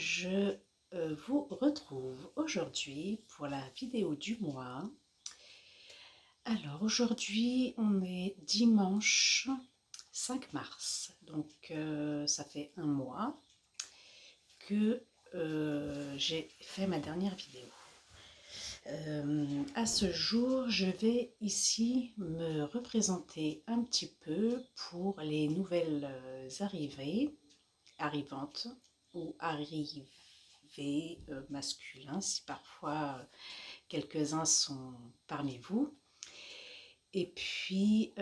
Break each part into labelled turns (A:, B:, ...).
A: je vous retrouve aujourd'hui pour la vidéo du mois. Alors aujourd'hui on est dimanche 5 mars, donc ça fait un mois que j'ai fait ma dernière vidéo. À ce jour, je vais ici me représenter un petit peu pour les nouvelles arrivantes ou arrivées masculins, si parfois quelques-uns sont parmi vous. Et puis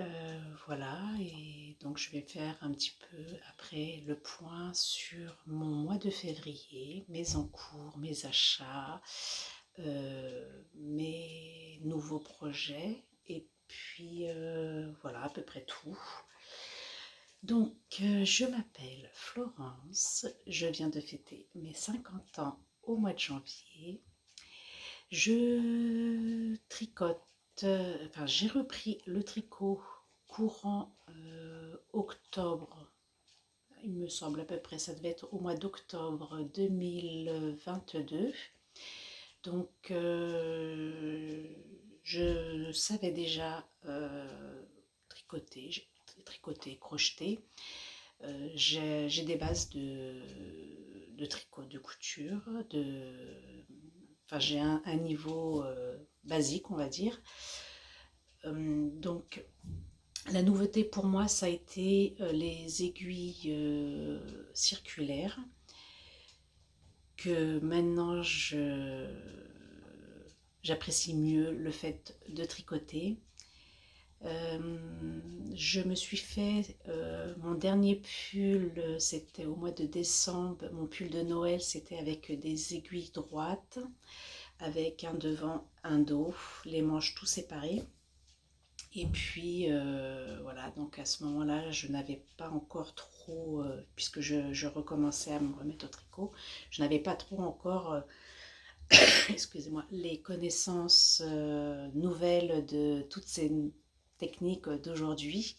A: voilà, et donc je vais faire un petit peu après le point sur mon mois de février, mes encours, mes achats, mes nouveaux projets, et puis voilà à peu près tout. Donc je m'appelle Florence, je viens de fêter mes 50 ans au mois de janvier. Je tricote, enfin j'ai repris le tricot courant octobre, il me semble à peu près, ça devait être au mois d'octobre 2022. Donc je savais déjà tricoter, crocheter. J'ai des bases de tricot, de couture, enfin j'ai un niveau basique, on va dire. Donc la nouveauté pour moi, ça a été les aiguilles circulaires que maintenant j'apprécie mieux le fait de tricoter. Je me suis fait mon dernier pull, c'était au mois de décembre. Mon pull de Noël, c'était avec des aiguilles droites, avec un devant, un dos, les manches tout séparés. Et puis voilà, donc à ce moment-là, je n'avais pas encore trop, puisque je recommençais à me remettre au tricot, je n'avais pas trop encore, excusez-moi, les connaissances nouvelles de toutes ces techniques d'aujourd'hui.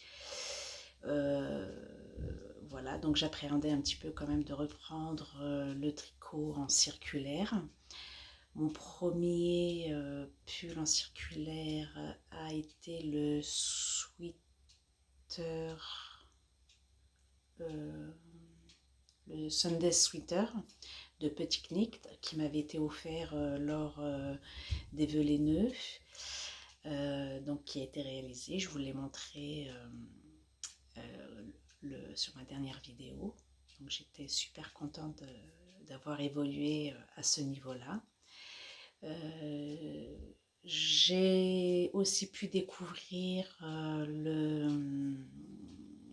A: Voilà, donc j'appréhendais un petit peu quand même de reprendre le tricot en circulaire. Mon premier pull en circulaire a été le sweater, le Sunday sweater de Petit Knick qui m'avait été offert lors des vœux laineux, donc qui a été réalisé. Je vous l'ai montré sur ma dernière vidéo. Donc j'étais super contente d'avoir évolué à ce niveau-là. J'ai aussi pu découvrir le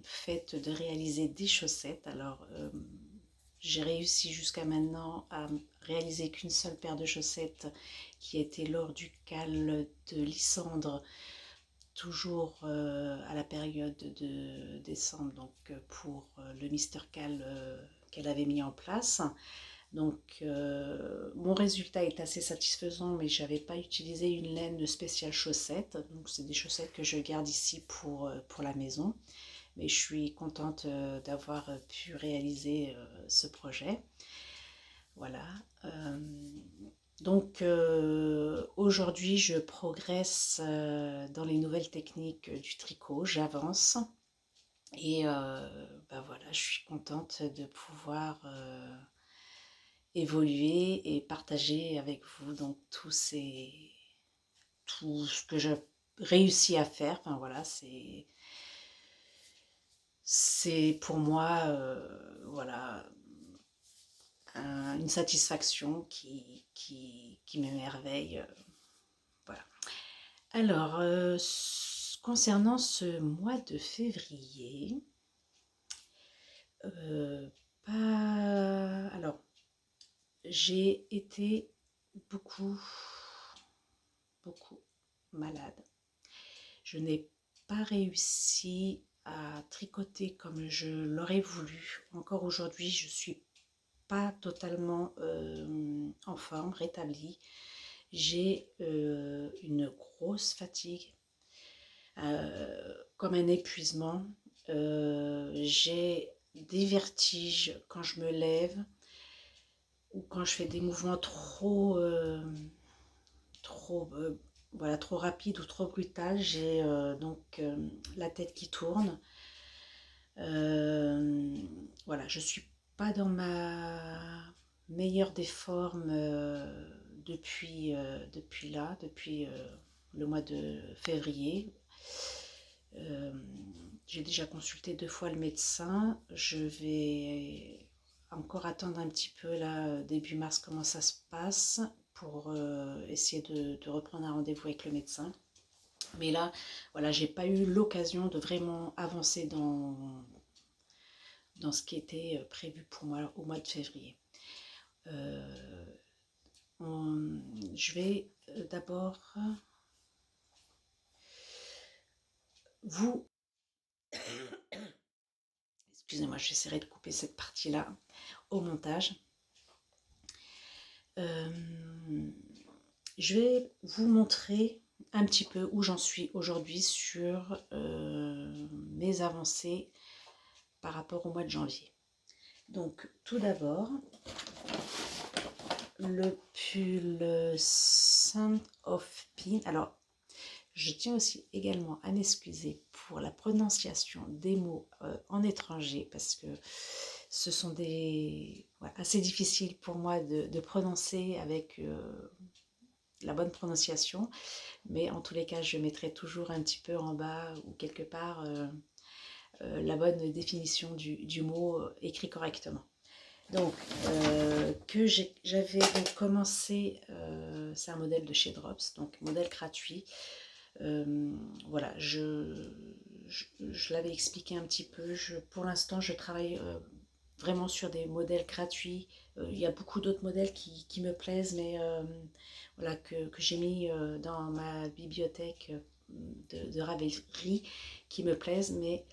A: fait de réaliser des chaussettes. Alors j'ai réussi jusqu'à maintenant à réaliser qu'une seule paire de chaussettes qui était lors du cal de Lysandre, toujours à la période de décembre, donc pour le Mister Cal qu'elle avait mis en place. Donc mon résultat est assez satisfaisant, mais je n'avais pas utilisé une laine spéciale chaussette, donc c'est des chaussettes que je garde ici pour la maison, mais je suis contente d'avoir pu réaliser ce projet. Voilà. Donc aujourd'hui je progresse dans les nouvelles techniques du tricot, j'avance, et ben voilà, je suis contente de pouvoir évoluer et partager avec vous donc tout ce que j'ai réussi à faire. Enfin voilà, c'est pour moi voilà une satisfaction qui m'émerveille. Voilà. Alors concernant ce mois de février, alors j'ai été beaucoup malade. Je n'ai pas réussi à tricoter comme je l'aurais voulu. Encore aujourd'hui, je ne suis pas totalement en forme, rétablie. J'ai une grosse fatigue, comme un épuisement. J'ai des vertiges quand je me lève. ou quand je fais des mouvements trop, voilà, trop rapides ou trop brutales, j'ai donc la tête qui tourne. Voilà, je suis pas dans ma meilleure des formes depuis le mois de février. Euh, j'ai déjà consulté 2 fois le médecin. Je vais encore attendre un petit peu là, début mars, comment ça se passe pour essayer de reprendre un rendez-vous avec le médecin. Mais là, voilà, j'ai pas eu l'occasion de vraiment avancer dans ce qui était prévu pour moi au mois de février. Euh, je vais d'abord vous... Excusez-moi, j'essaierai de couper cette partie-là au montage. Je vais vous montrer un petit peu où j'en suis aujourd'hui sur mes avancées par rapport au mois de janvier. Donc tout d'abord, le pull Scent of Pin. Alors, je tiens aussi également à m'excuser pour la prononciation des mots en étranger parce que ce sont assez difficiles pour moi de prononcer avec la bonne prononciation, mais en tous les cas, je mettrai toujours un petit peu en bas ou quelque part la bonne définition du mot écrit correctement. Donc, j'avais donc commencé, c'est un modèle de chez Drops, donc modèle gratuit. Voilà, je l'avais expliqué un petit peu. Pour l'instant, je travaille vraiment sur des modèles gratuits. Il y a beaucoup d'autres modèles qui me plaisent, mais voilà, que j'ai mis dans ma bibliothèque de Ravelry qui me plaisent, mais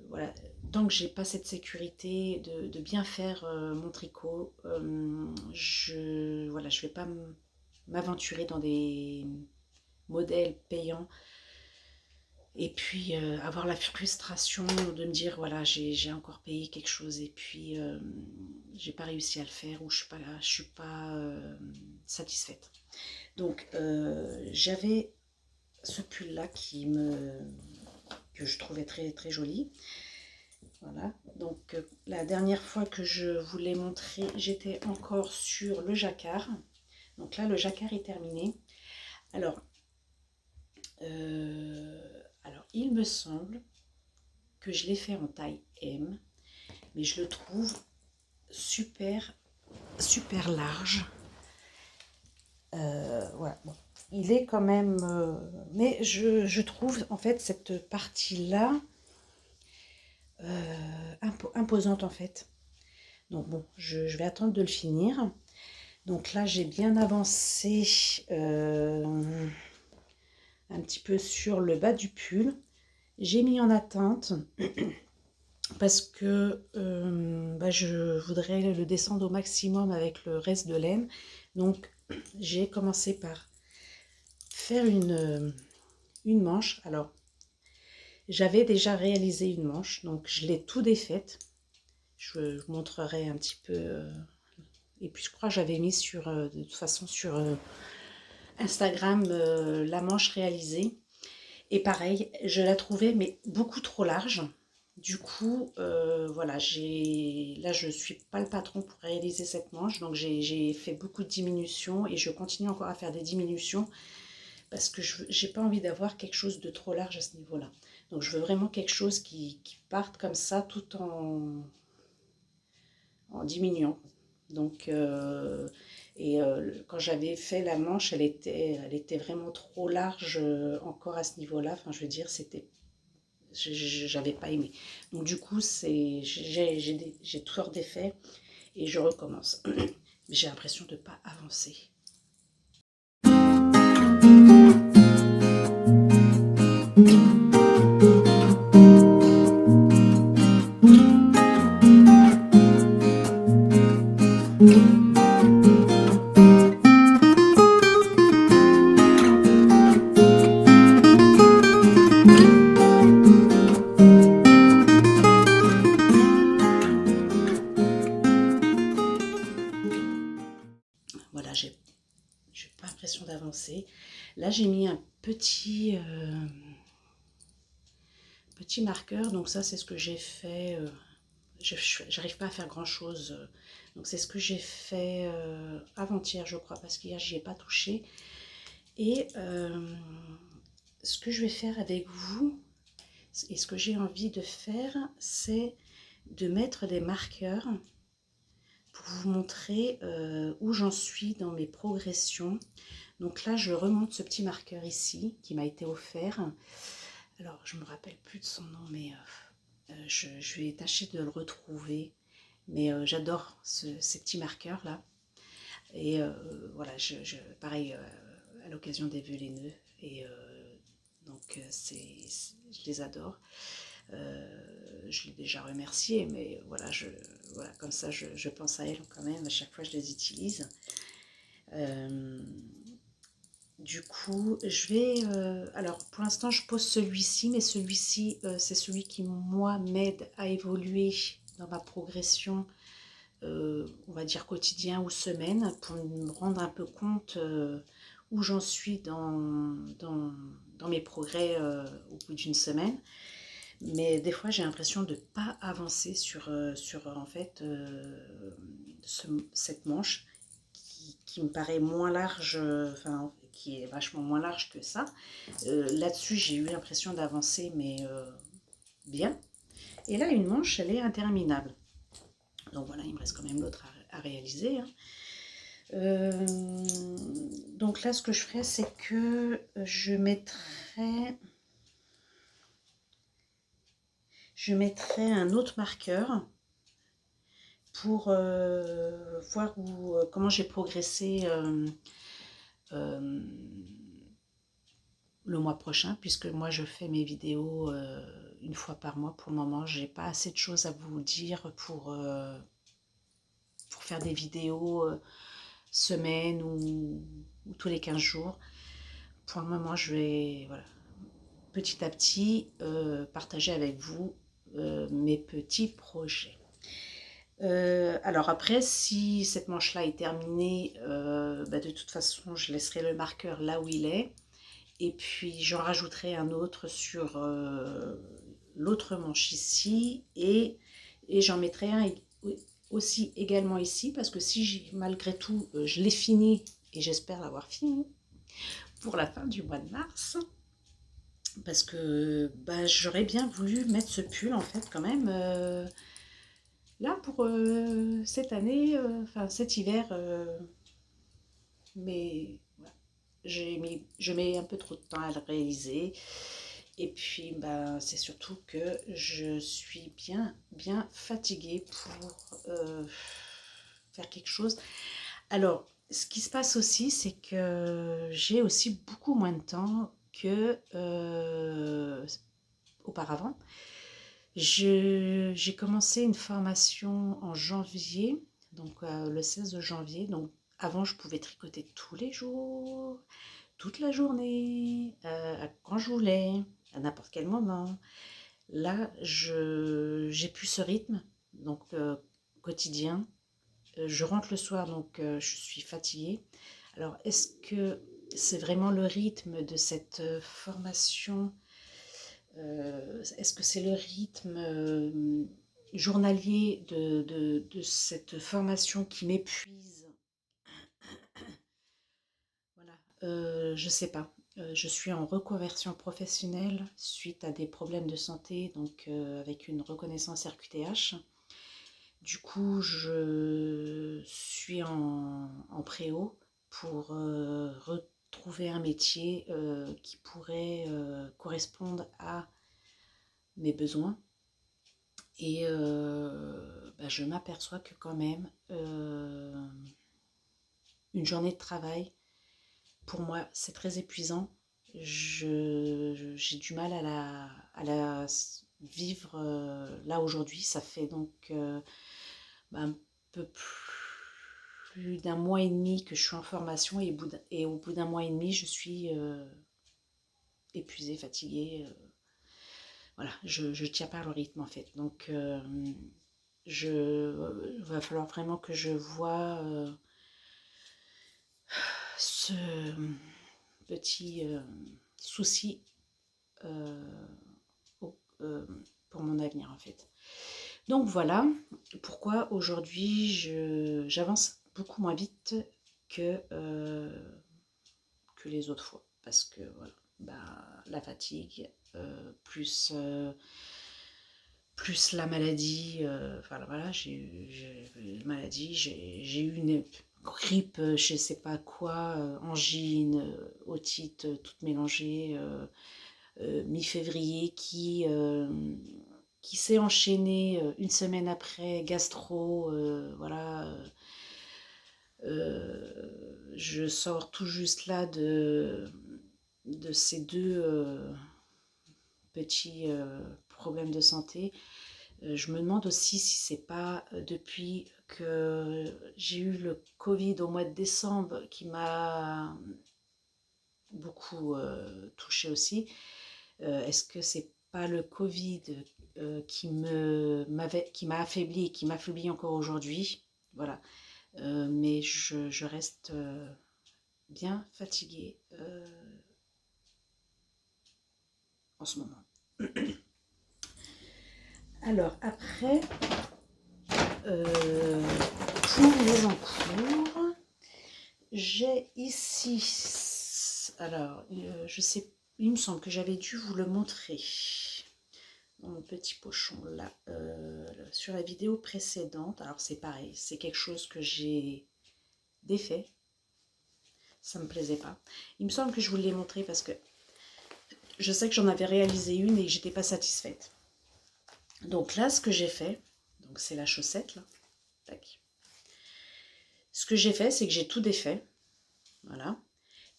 A: voilà, tant que j'ai pas cette sécurité de bien faire mon tricot, voilà, je vais pas m'aventurer dans des modèles payants et puis avoir la frustration de me dire voilà, j'ai encore payé quelque chose et puis j'ai pas réussi à le faire ou je suis pas satisfaite. Donc j'avais ce pull là que je trouvais très très joli. Voilà, donc la dernière fois que je vous l'ai montré, j'étais encore sur le jacquard. Donc là, le jacquard est terminé. Alors, il me semble que je l'ai fait en taille M, mais je le trouve super, super large. Voilà, bon. Il est quand même... mais je trouve en fait cette partie-là imposante en fait. Donc bon, je vais attendre de le finir. Donc là, j'ai bien avancé un petit peu sur le bas du pull. J'ai mis en attente parce que je voudrais le descendre au maximum avec le reste de laine. Donc j'ai commencé par faire une manche. Alors j'avais déjà réalisé une manche, donc je l'ai tout défaite. Je vous montrerai un petit peu. Et puis je crois que j'avais mis de toute façon sur Instagram la manche réalisée. Et pareil, je la trouvais mais beaucoup trop large. Du coup, voilà, là je ne suis pas le patron pour réaliser cette manche. Donc j'ai fait beaucoup de diminutions et je continue encore à faire des diminutions parce que je n'ai pas envie d'avoir quelque chose de trop large à ce niveau-là. Donc je veux vraiment quelque chose qui parte comme ça tout en diminuant. Donc, quand j'avais fait la manche, elle était vraiment trop large encore à ce niveau-là. Enfin, je veux dire, j'avais pas aimé. Donc du coup, j'ai tout redéfait et je recommence. J'ai l'impression de ne pas avancer. l'impression d'avancer. Là, j'ai mis un petit marqueur, donc ça, c'est ce que j'ai fait. J'arrive pas à faire grand chose, donc c'est ce que j'ai fait avant-hier, je crois, parce qu'hier, j'y ai pas touché. Et ce que je vais faire avec vous, et ce que j'ai envie de faire, c'est de mettre des marqueurs pour vous montrer où j'en suis dans mes progressions. Donc là, je remonte ce petit marqueur ici qui m'a été offert. Alors, je ne me rappelle plus de son nom, mais je vais tâcher de le retrouver. Mais j'adore ces petits marqueurs-là. Et voilà, pareil, à l'occasion des vœux les nœuds. Et donc, je les adore. Je l'ai déjà remercié, mais voilà, voilà comme ça, je pense à elle quand même. À chaque fois, je les utilise. Du coup, je vais... alors, pour l'instant, je pose celui-ci, mais celui-ci, c'est celui qui, moi, m'aide à évoluer dans ma progression, on va dire quotidien ou semaine, pour me rendre un peu compte où j'en suis dans mes progrès au bout d'une semaine. Mais des fois, j'ai l'impression de ne pas avancer sur en fait, cette manche qui me paraît moins large, enfin, qui est vachement moins large que ça. Là-dessus, j'ai eu l'impression d'avancer, mais bien. Et là, une manche, elle est interminable. Donc voilà, il me reste quand même l'autre à réaliser. Hein. Donc là, ce que je ferai, c'est que je mettrai un autre marqueur pour voir comment j'ai progressé le mois prochain, puisque moi je fais mes vidéos une fois par mois. Pour le moment, j'ai pas assez de choses à vous dire pour faire des vidéos semaine ou tous les 15 jours. Pour le moment, je vais voilà, petit à petit partager avec vous mes petits projets. Alors après, si cette manche-là est terminée, de toute façon, je laisserai le marqueur là où il est. Et puis, j'en rajouterai un autre sur l'autre manche ici. Et j'en mettrai un aussi également ici. Parce que si malgré tout, je l'ai fini, et j'espère l'avoir fini, pour la fin du mois de mars. Parce que j'aurais bien voulu mettre ce pull, en fait, quand même... là, pour cette année, enfin cet hiver, mais voilà, je mets un peu trop de temps à le réaliser. Et puis, c'est surtout que je suis bien fatiguée pour faire quelque chose. Alors, ce qui se passe aussi, c'est que j'ai aussi beaucoup moins de temps que auparavant. J'ai commencé une formation en janvier, donc le 16 janvier. Donc avant, je pouvais tricoter tous les jours, toute la journée, quand je voulais, à n'importe quel moment. Là, j'ai plus ce rythme, donc quotidien. Je rentre le soir, donc je suis fatiguée. Alors, est-ce que c'est vraiment le rythme de cette formation? Est-ce que c'est le rythme journalier de cette formation qui m'épuise? Voilà, je ne sais pas. Je suis en reconversion professionnelle suite à des problèmes de santé, donc avec une reconnaissance RQTH. Du coup, je suis en prého pour retrouver un métier qui pourrait correspondre à mes besoins. Et je m'aperçois que quand même, une journée de travail, pour moi, c'est très épuisant. J'ai du mal à la vivre là aujourd'hui. Ça fait donc un peu plus d'un mois et demi que je suis en formation et au bout d'un mois et demi, je suis épuisée, fatiguée. Voilà, je tiens pas le rythme en fait. Donc, va falloir vraiment que je vois ce petit souci pour mon avenir en fait. Donc voilà pourquoi aujourd'hui j'avance beaucoup moins vite que les autres fois. Parce que voilà, la fatigue, plus la maladie, enfin voilà, j'ai eu une maladie, j'ai eu une grippe, je sais pas quoi, angine, otite, toute mélangée, mi-février qui s'est enchaînée une semaine après, gastro, voilà. Je sors tout juste là de ces deux petits problèmes de santé. Je me demande aussi si c'est pas depuis que j'ai eu le Covid au mois de décembre qui m'a beaucoup touchée aussi. Est-ce que c'est pas le Covid qui m'a affaibli et qui m'affaiblit encore aujourd'hui? Voilà. Mais je reste bien fatiguée en ce moment. Alors après, pour les encours, j'ai ici, alors je sais, il me semble que j'avais dû vous le montrer dans mon petit pochon là, sur la vidéo précédente. Alors c'est pareil, c'est quelque chose que j'ai défait, ça me plaisait pas. Il me semble que je vous l'ai montré parce que je sais que j'en avais réalisé une et que j'étais pas satisfaite. Donc là, ce que j'ai fait, donc c'est la chaussette là, tac. Ce que j'ai fait, c'est que j'ai tout défait, voilà.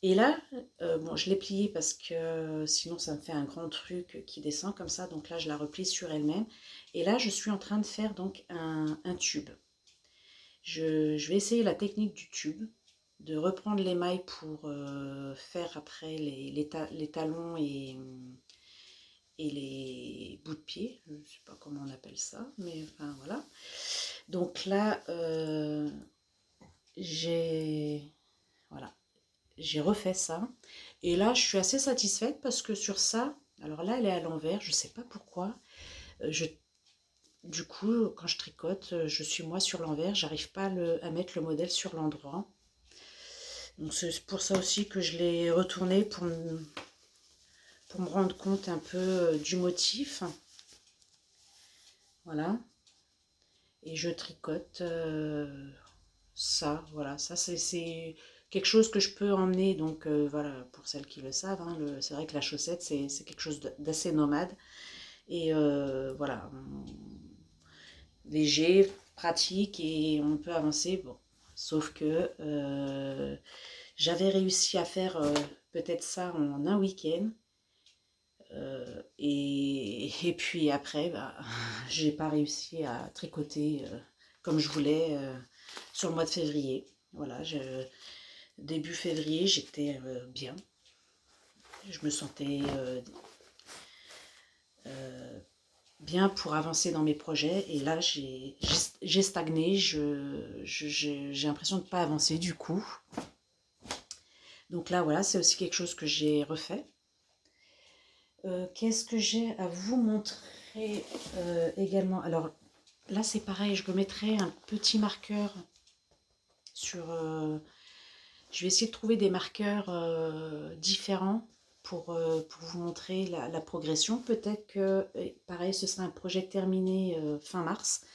A: Et là, bon, je l'ai pliée parce que sinon ça me fait un grand truc qui descend comme ça. Donc là, je la replie sur elle-même. Et là, je suis en train de faire donc un tube. Je vais essayer la technique du tube, de reprendre l'émail pour faire après les talons et les bouts de pied. Je ne sais pas comment on appelle ça, mais enfin voilà. Donc là, voilà, j'ai refait ça. Et là, je suis assez satisfaite parce que sur ça, alors là, elle est à l'envers, je ne sais pas pourquoi. Du coup, quand je tricote, je suis moi sur l'envers, j'arrive pas à mettre le modèle sur l'endroit. Donc c'est pour ça aussi que je l'ai retourné pour me rendre compte un peu du motif. Voilà. Et je tricote ça, voilà. Ça, c'est quelque chose que je peux emmener, donc voilà, pour celles qui le savent, hein, c'est vrai que la chaussette, c'est quelque chose d'assez nomade. Et voilà, léger, pratique, et on peut avancer. Bon, sauf que j'avais réussi à faire peut-être ça en un week-end. Et puis après, j'ai pas réussi à tricoter comme je voulais sur le mois de février. Voilà, début février, j'étais bien. Je me sentais bien pour avancer dans mes projets. Et là, j'ai stagné. J'ai l'impression de ne pas avancer du coup. Donc là, voilà, c'est aussi quelque chose que j'ai refait. Qu'est-ce que j'ai à vous montrer également? Alors là, c'est pareil, je remettrai un petit marqueur sur... je vais essayer de trouver des marqueurs différents pour vous montrer la progression. Peut-être que, pareil, ce sera un projet terminé fin mars,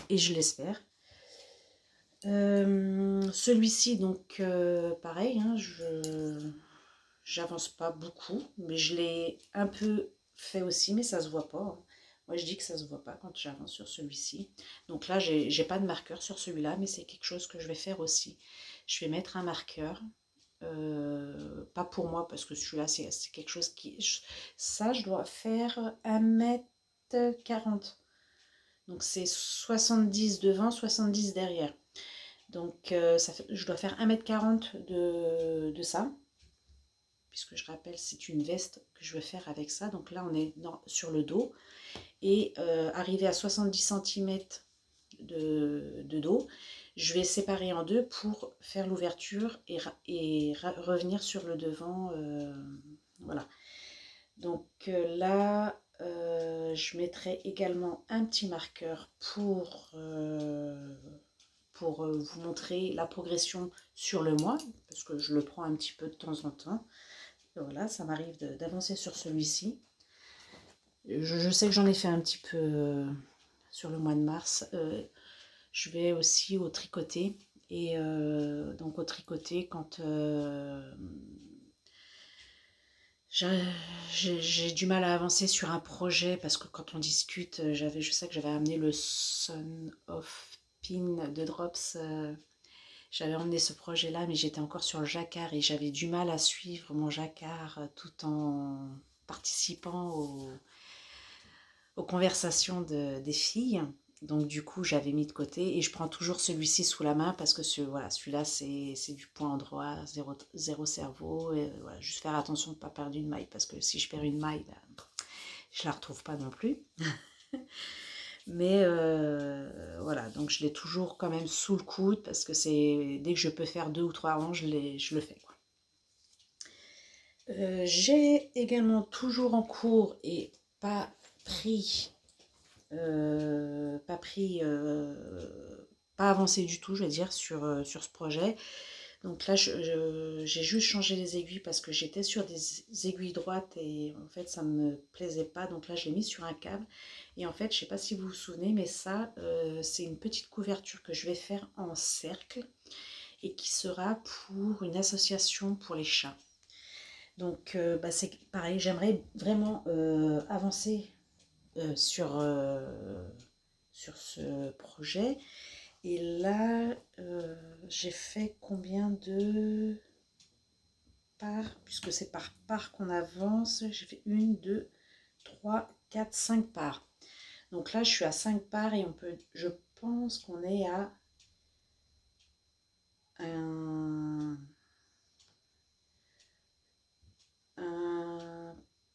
A: et je l'espère. Celui-ci, donc, pareil, hein, j'avance pas beaucoup, mais je l'ai un peu fait aussi, mais ça se voit pas, hein. Moi, je dis que ça se voit pas quand j'avance sur celui-ci. Donc là, j'ai pas de marqueur sur celui-là, mais c'est quelque chose que je vais faire aussi. Je vais mettre un marqueur, pas pour moi, parce que celui-là, c'est quelque chose qui... Ça, je dois faire 1m40. Donc c'est 70 devant, 70 derrière. Donc je dois faire 1m40 de ça. Puisque je rappelle, c'est une veste que je veux faire avec ça. Donc là, on est sur le dos. Et arrivé à 70 cm de dos, Je vais séparer en deux pour faire l'ouverture et revenir sur le devant. Voilà. Donc là, je mettrai également un petit marqueur pour vous montrer la progression sur le mois, parce que je le prends un petit peu de temps en temps. Et voilà, ça m'arrive d'avancer sur celui-ci. Je sais que j'en ai fait un petit peu sur le mois de mars. Je vais aussi au tricoté. Et donc au tricoté, quand j'ai du mal à avancer sur un projet, parce que quand on discute, je sais que j'avais amené le Son of Pin de Drops. J'avais emmené ce projet-là, mais j'étais encore sur le jacquard et j'avais du mal à suivre mon jacquard tout en participant aux conversations des filles. Donc du coup, j'avais mis de côté et je prends toujours celui-ci sous la main parce que voilà, celui-là, c'est du point endroit, zéro cerveau. Et, voilà, juste faire attention de ne pas perdre une maille parce que si je perds une maille, ben, je ne la retrouve pas non plus. Mais voilà, donc je l'ai toujours quand même sous le coude parce que dès que je peux faire 2 ou 3 rangs, je le fais, quoi. J'ai également toujours en cours et pas pris, pas avancé du tout, je vais dire, sur ce projet. Donc là, j'ai juste changé les aiguilles parce que j'étais sur des aiguilles droites et en fait, ça ne me plaisait pas. Donc là, je l'ai mis sur un câble. Et en fait, je ne sais pas si vous vous souvenez, mais ça, c'est une petite couverture que je vais faire en cercle et qui sera pour une association pour les chats. Donc, bah, c'est pareil, j'aimerais vraiment avancer sur ce projet. Et là, j'ai fait combien de parts, puisque c'est par part qu'on avance. J'ai fait 1, 2, 3, 4, 5 parts. Donc là, je suis à 5 parts et je pense qu'on est à un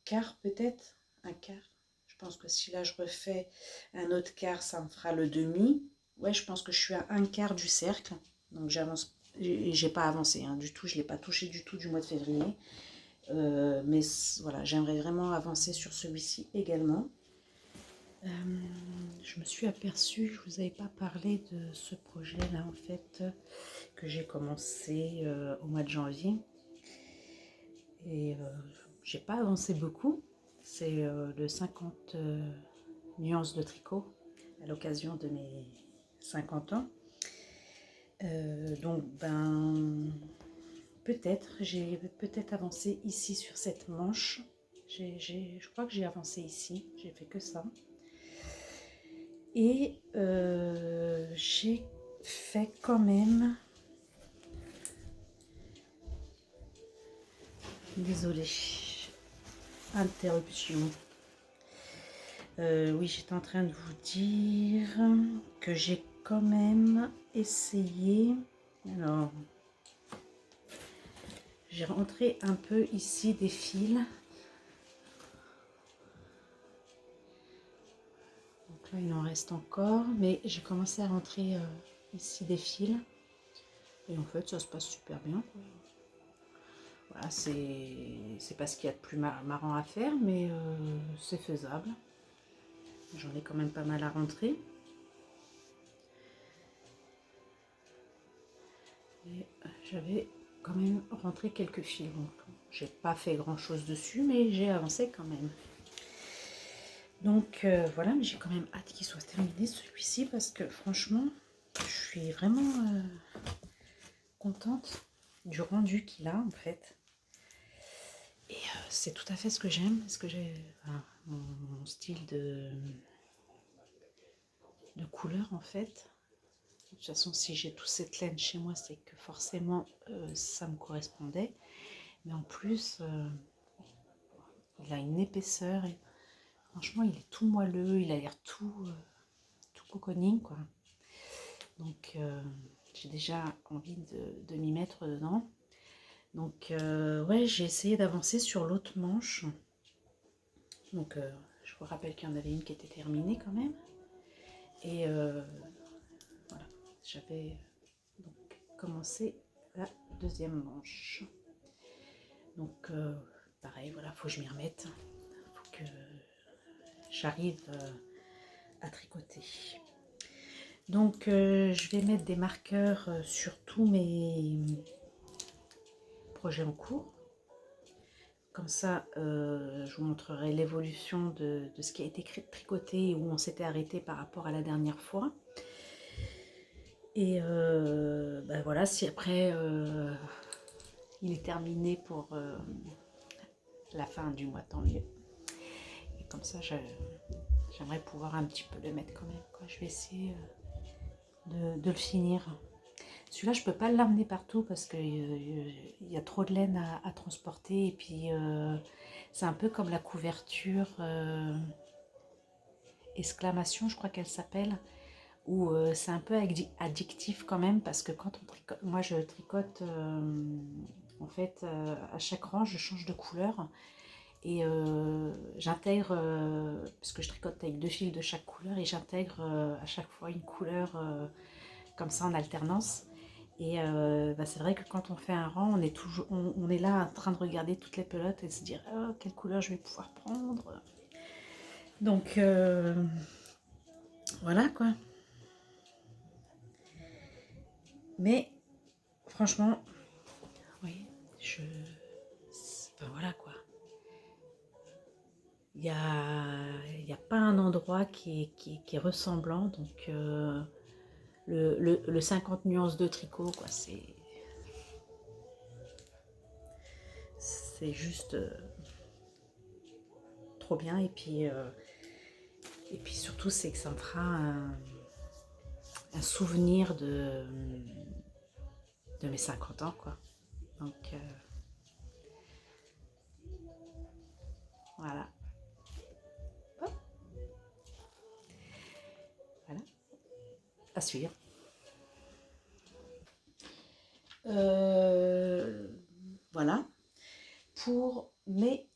A: quart peut-être. Un quart. Je pense que si là, je refais un autre quart, ça me fera le demi. Ouais, je pense que je suis à un quart du cercle. Donc j'avance. J'ai pas avancé hein, du tout, je ne l'ai pas touché du tout du mois de février. Mais voilà, j'aimerais vraiment avancer sur celui-ci également. Je me suis aperçue, je ne vous avais pas parlé de ce projet-là en fait, que j'ai commencé au mois de janvier. Et j'ai pas avancé beaucoup. C'est le 50 nuances de tricot à l'occasion de mes 50 ans. Donc ben peut-être, j'ai peut-être avancé ici sur cette manche. Je crois que j'ai avancé ici, j'ai fait que ça. Et j'ai fait quand même... Désolée, interruption. Oui, j'étais en train de vous dire que j'ai quand même essayé... Alors, j'ai rentré un peu ici des fils. Donc là, il en reste encore, mais j'ai commencé à rentrer ici des fils. Et en fait, ça se passe super bien, quoi. Voilà, c'est pas ce qu'il y a de plus marrant à faire, mais c'est faisable. J'en ai quand même pas mal à rentrer. Et j'avais quand même rentré quelques fils. Donc, j'ai pas fait grand chose dessus, mais j'ai avancé quand même. Donc voilà, mais j'ai quand même hâte qu'il soit terminé celui-ci parce que franchement, je suis vraiment contente du rendu qu'il a en fait. Et c'est tout à fait ce que j'aime, ce que j'ai, enfin, mon style de couleur en fait. De toute façon, si j'ai toute cette laine chez moi, c'est que forcément ça me correspondait. Mais en plus, il a une épaisseur et franchement, il est tout moelleux, il a l'air tout cocooning quoi. Donc j'ai déjà envie de m'y mettre dedans. Donc ouais, j'ai essayé d'avancer sur l'autre manche. Donc je vous rappelle qu'il y en avait une qui était terminée quand même. Et voilà, j'avais commencer la deuxième manche. Donc pareil, voilà, faut que je m'y remette, faut que j'arrive à tricoter. Donc je vais mettre des marqueurs sur tous mes projets en cours. Comme ça, je vous montrerai l'évolution de ce qui a été tricoté et où on s'était arrêté par rapport à la dernière fois. Et ben voilà, si après il est terminé pour la fin du mois, tant mieux. Et comme ça, j'aimerais pouvoir un petit peu le mettre quand même, quoi. Je vais essayer de le finir. Celui-là, je ne peux pas l'amener partout parce qu'il y a trop de laine à transporter. Et puis, c'est un peu comme la couverture exclamation, je crois qu'elle s'appelle, où c'est un peu addictif quand même parce que quand on tricote, moi je tricote, en fait, à chaque rang, je change de couleur. Et j'intègre, parce que je tricote avec 2 fils de chaque couleur, et j'intègre à chaque fois une couleur comme ça en alternance. Et bah, c'est vrai que quand on fait un rang, on est là en train de regarder toutes les pelotes et se dire oh, quelle couleur je vais pouvoir prendre. Donc voilà quoi. Mais franchement, oui, enfin voilà quoi. Il n'y a pas un endroit qui est ressemblant. Donc le 50 nuances de tricot, quoi, c'est juste trop bien. Et puis surtout, c'est que ça me fera un souvenir de mes 50 ans, quoi. Donc voilà. Hop. Voilà. À suivre. Voilà. Pour mes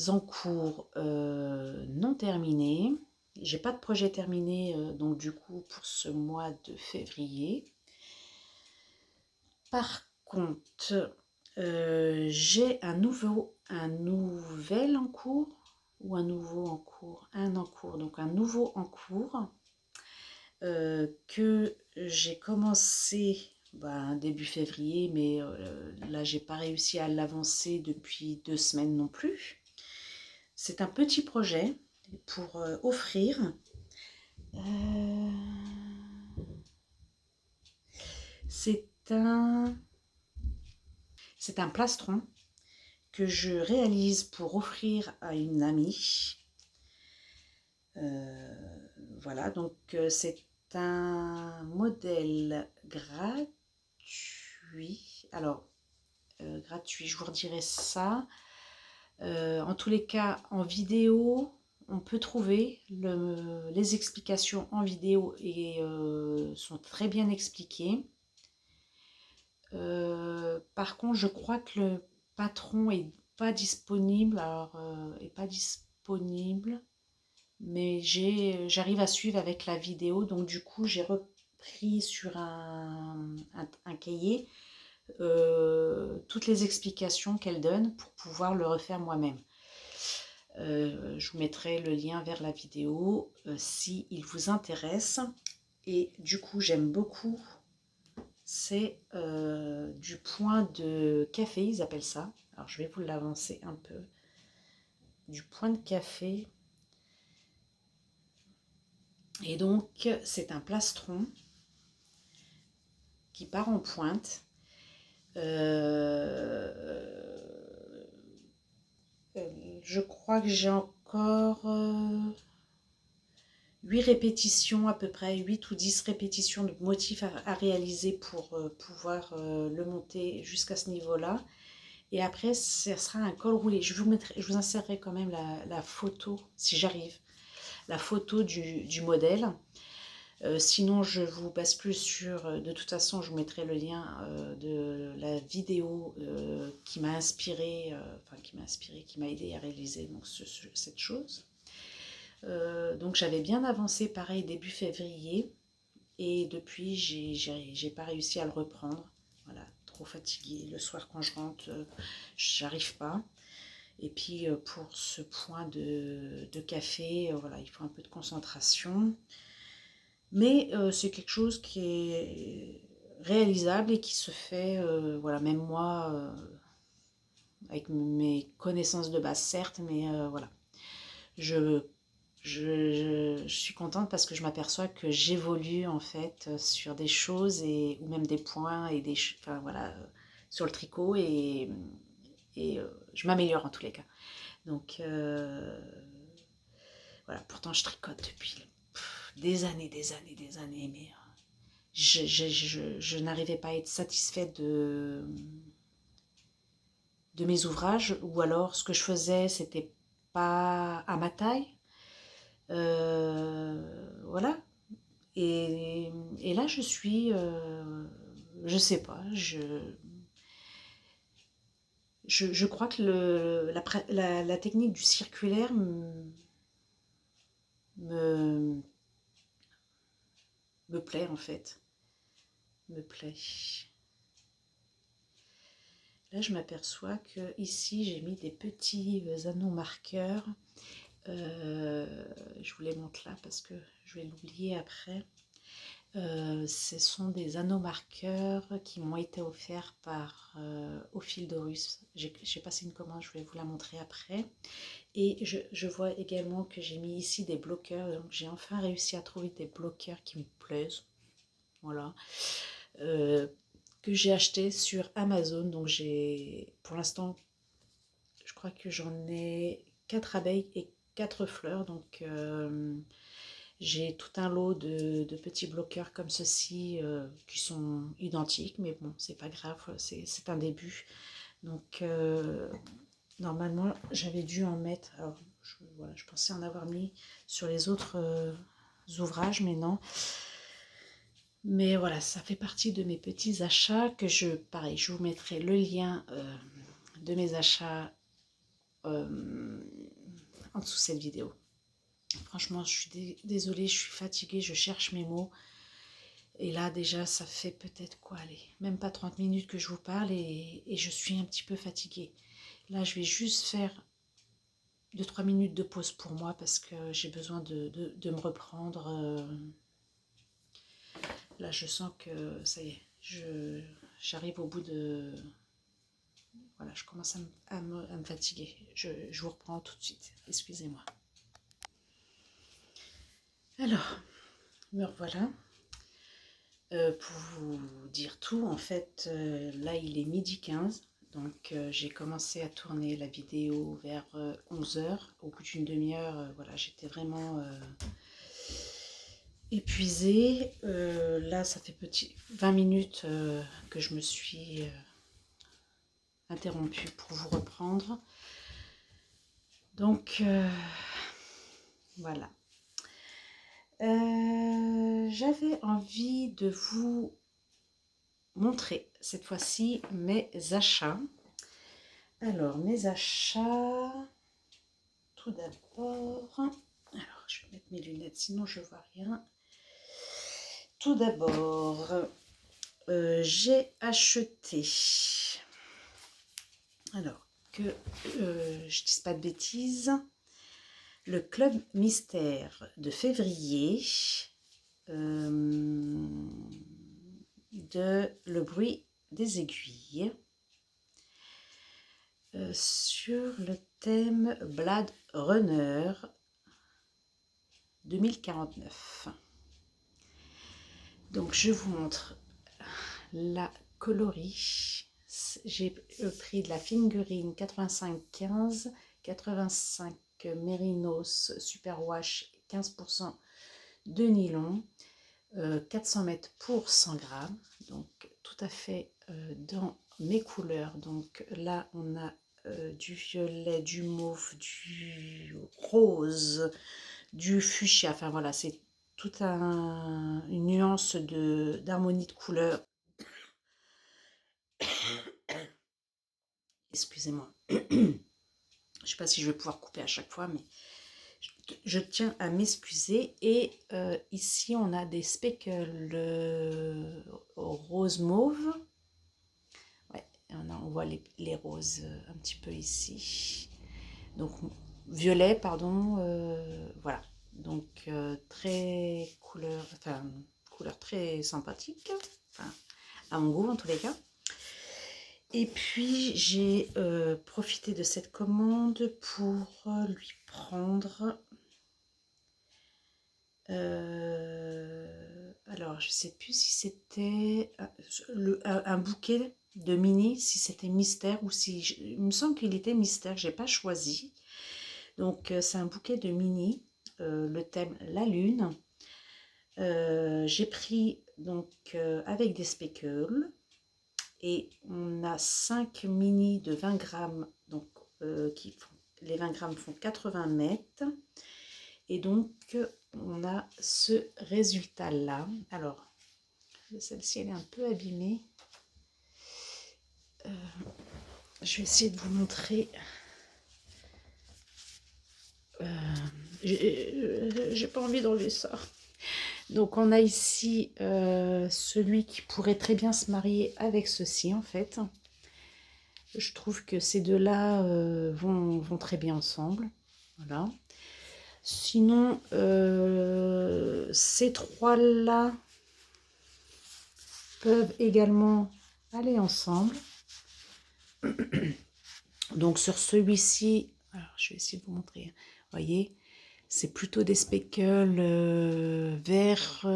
A: encours non terminés, j'ai pas de projet terminé donc du coup pour ce mois de février. Par contre, j'ai un nouvel en cours ou un nouveau en cours, un en cours, donc un nouveau en cours que j'ai commencé début février, mais là j'ai pas réussi à l'avancer depuis 2 semaines non plus. C'est un petit projet pour offrir. C'est un plastron que je réalise pour offrir à une amie. Voilà, donc c'est un modèle gratuit. Alors, gratuit, je vous redirai ça. En tous les cas, en vidéo, on peut trouver les explications en vidéo et sont très bien expliquées. Par contre, je crois que le patron est pas disponible. Alors, est pas disponible, mais j'arrive à suivre avec la vidéo. Donc, du coup, j'ai repris sur un cahier toutes les explications qu'elle donne pour pouvoir le refaire moi-même. Je vous mettrai le lien vers la vidéo si il vous intéresse. Et du coup, j'aime beaucoup. C'est du point de café, ils appellent ça. Alors, je vais vous l'avancer un peu. Du point de café. Et donc, c'est un plastron qui part en pointe. Je crois que j'ai encore 8 répétitions à peu près, 8 ou 10 répétitions de motifs à réaliser pour pouvoir le monter jusqu'à ce niveau-là. Et après, ce sera un col roulé. Je vous insérerai quand même la photo, si j'arrive, la photo du modèle. Sinon, je vous base plus sur, de toute façon, je vous mettrai le lien de la vidéo qui m'a inspiré, qui m'a aidé à réaliser donc, cette chose. Donc j'avais bien avancé, pareil, début février. Et depuis, j'ai pas réussi à le reprendre. Voilà, trop fatiguée. Le soir, quand je rentre, j'arrive pas. Et puis, pour ce point de café, voilà, il faut un peu de concentration. Mais c'est quelque chose qui est réalisable et qui se fait, voilà, même moi, avec mes connaissances de base, certes, mais voilà. Je, je suis contente parce que je m'aperçois que j'évolue en fait sur des choses ou même des points et enfin voilà, sur le tricot et je m'améliore en tous les cas. Donc voilà, pourtant je tricote depuis des années, des années, mais je n'arrivais pas à être satisfaite de mes ouvrages, ou alors ce que je faisais, c'était pas à ma taille. Voilà. Et là, je suis, je sais pas, je crois que la technique du circulaire me, me plaît en fait, me plaît. Là, je m'aperçois que ici, j'ai mis des petits anneaux marqueurs. Je vous les montre là parce que je vais l'oublier après. Ce sont des anneaux marqueurs qui m'ont été offerts par Au Fil d'Horus. J'ai passé une commande, je vais vous la montrer après. Et je vois également que j'ai mis ici des bloqueurs. Donc j'ai enfin réussi à trouver des bloqueurs qui me plaisent. Voilà. Que j'ai acheté sur Amazon. Donc pour l'instant, je crois que j'en ai 4 abeilles et 4 fleurs. Donc j'ai tout un lot de petits bloqueurs comme ceci qui sont identiques, mais bon, c'est pas grave, c'est un début. Donc, normalement, j'avais dû en mettre. Alors, voilà, je pensais en avoir mis sur les autres ouvrages, mais non. Mais voilà, ça fait partie de mes petits achats pareil, je vous mettrai le lien de mes achats en dessous de cette vidéo. Franchement, je suis désolée, je suis fatiguée, je cherche mes mots. Et là, déjà, ça fait peut-être quoi, allez, même pas 30 minutes que je vous parle et je suis un petit peu fatiguée. Là, je vais juste faire 2-3 minutes de pause pour moi parce que j'ai besoin de me reprendre. Là, je sens que ça y est, j'arrive au bout de... Voilà, je commence à me fatiguer. Je vous reprends tout de suite. Excusez-moi. Alors, me revoilà. Pour vous dire tout, en fait, là il est 12h15, donc j'ai commencé à tourner la vidéo vers 11h. Au bout d'une demi-heure, voilà, j'étais vraiment épuisée. Là, ça fait 20 minutes que je me suis interrompue pour vous reprendre. Donc, voilà. J'avais envie de vous montrer cette fois-ci mes achats. Alors, mes achats, tout d'abord, alors je vais mettre mes lunettes, sinon je vois rien. Tout d'abord, j'ai acheté, alors que je dise pas de bêtises, le Club Mystère de février, de Le Bruit des aiguilles, sur le thème Blade Runner 2049. Donc je vous montre la coloris. J'ai pris de la figurine 85-15, 85 Mérinos Superwash 15% de nylon, 400 mètres pour 100 grammes, donc tout à fait dans mes couleurs. Donc là on a du violet, du mauve, du rose, du fuchsia, enfin voilà, c'est toute une nuance d'harmonie de couleurs. Excusez-moi. Je ne sais pas si je vais pouvoir couper à chaque fois, mais Je tiens à m'excuser. Et ici, on a des speckles rose mauve. Ouais, on voit les roses un petit peu ici. Donc, violet, pardon. Voilà. Donc, très couleur très sympathique. Enfin, à mon goût, en tous les cas. Et puis, j'ai profité de cette commande pour lui prendre... alors, je sais plus si c'était un bouquet de mini, si c'était mystère ou si... il me semble qu'il était mystère, j'ai pas choisi. Donc, c'est un bouquet de mini, le thème la lune. J'ai pris donc avec des speckles. Et on a 5 mini de 20 grammes, donc les 20 grammes font 80 mètres. Et donc, on a ce résultat-là. Alors, celle-ci, elle est un peu abîmée. Je vais essayer de vous montrer. J'ai pas envie d'enlever ça. Donc, on a ici celui qui pourrait très bien se marier avec ceci, en fait. Je trouve que ces deux-là vont très bien ensemble. Voilà. Sinon, ces trois-là peuvent également aller ensemble. Donc, sur celui-ci, alors je vais essayer de vous montrer. Vous voyez, c'est plutôt des speckles vert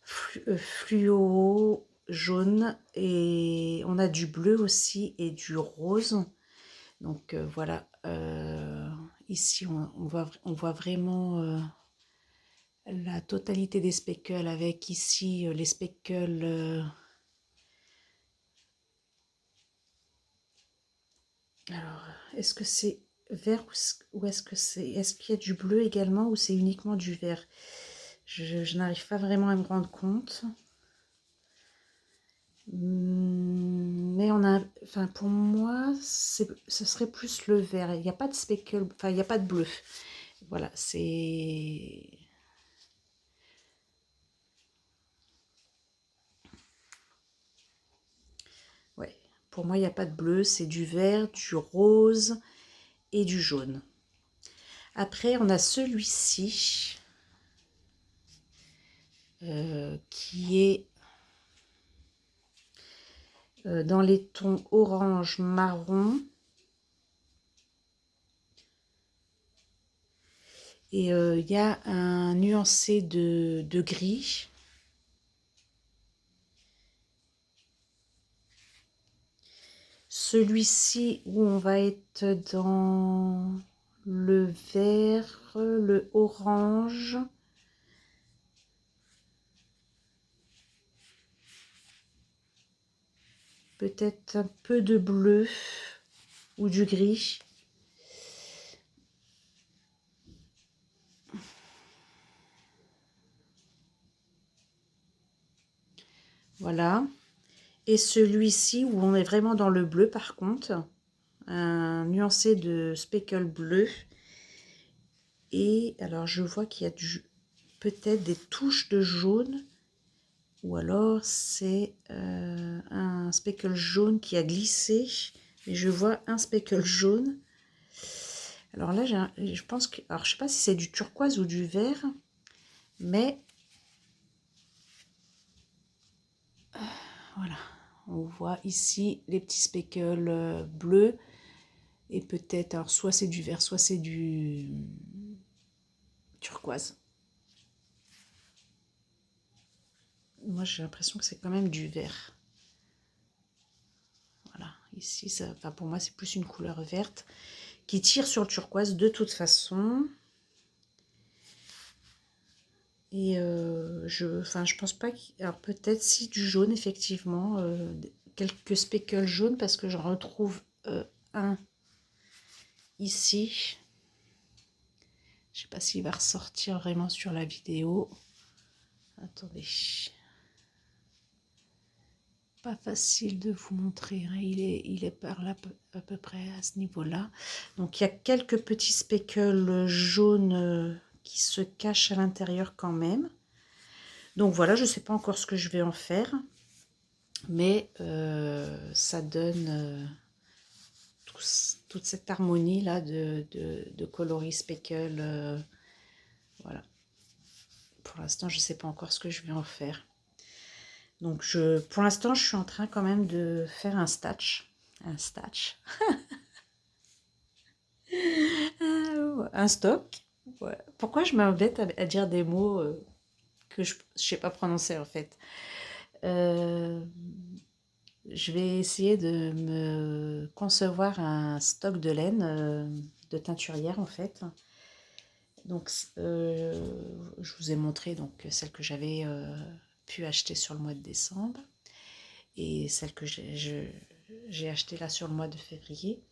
A: fluo, jaune. Et on a du bleu aussi et du rose. Donc, voilà. Ici, on voit vraiment... la totalité des speckles avec ici les speckles. Alors, est-ce que c'est vert ou est-ce qu'il y a du bleu également ou c'est uniquement du vert? Je n'arrive pas vraiment à me rendre compte. Mais on a, enfin pour moi, ce serait plus le vert. Il n'y a pas de speckle, enfin il n'y a pas de bleu. Voilà, c'est... Ouais, pour moi, il n'y a pas de bleu, c'est du vert, du rose et du jaune. Après, on a celui-ci qui est dans les tons orange, marron. Et il y a un nuancé de gris. Celui-ci où on va être dans le vert, le orange. Peut-être un peu de bleu ou du gris. Voilà. Et celui-ci où on est vraiment dans le bleu par contre. Un nuancé de speckle bleu. Et alors je vois qu'il y a peut-être des touches de jaune. Ou alors c'est un speckle jaune qui a glissé. Et je vois un speckle jaune. Alors là, je pense que... Alors je sais pas si c'est du turquoise ou du vert. Mais... voilà. On voit ici les petits speckles bleus. Et peut-être... Alors soit c'est du vert, soit c'est du turquoise. Moi j'ai l'impression que c'est quand même du vert. Voilà. Ici, ça, enfin, pour moi c'est plus une couleur verte. Qui tire sur le turquoise de toute façon. Et je pense pas alors peut-être si du jaune effectivement, quelques speckles jaunes parce que j'en retrouve un ici. Je sais pas s'il va ressortir vraiment sur la vidéo. Attendez. pas facile de vous montrer, hein. Il est par là à peu près à ce niveau-là. Donc il y a quelques petits speckles jaunes qui se cachent à l'intérieur quand même. Donc voilà, je ne sais pas encore ce que je vais en faire, mais ça donne toute cette harmonie là de coloris speckle. Voilà. Pour l'instant, je ne sais pas encore ce que je vais en faire. Donc pour l'instant, je suis en train quand même de faire un stitch. Un stitch. Un stock. Ouais. Pourquoi je m'embête à dire des mots que je ne sais pas prononcer en fait. Je vais essayer de me concevoir un stock de laine de teinturière en fait. Donc je vous ai montré donc celle que j'avais pu acheter sur le mois de décembre et celle que j'ai achetée là sur le mois de février.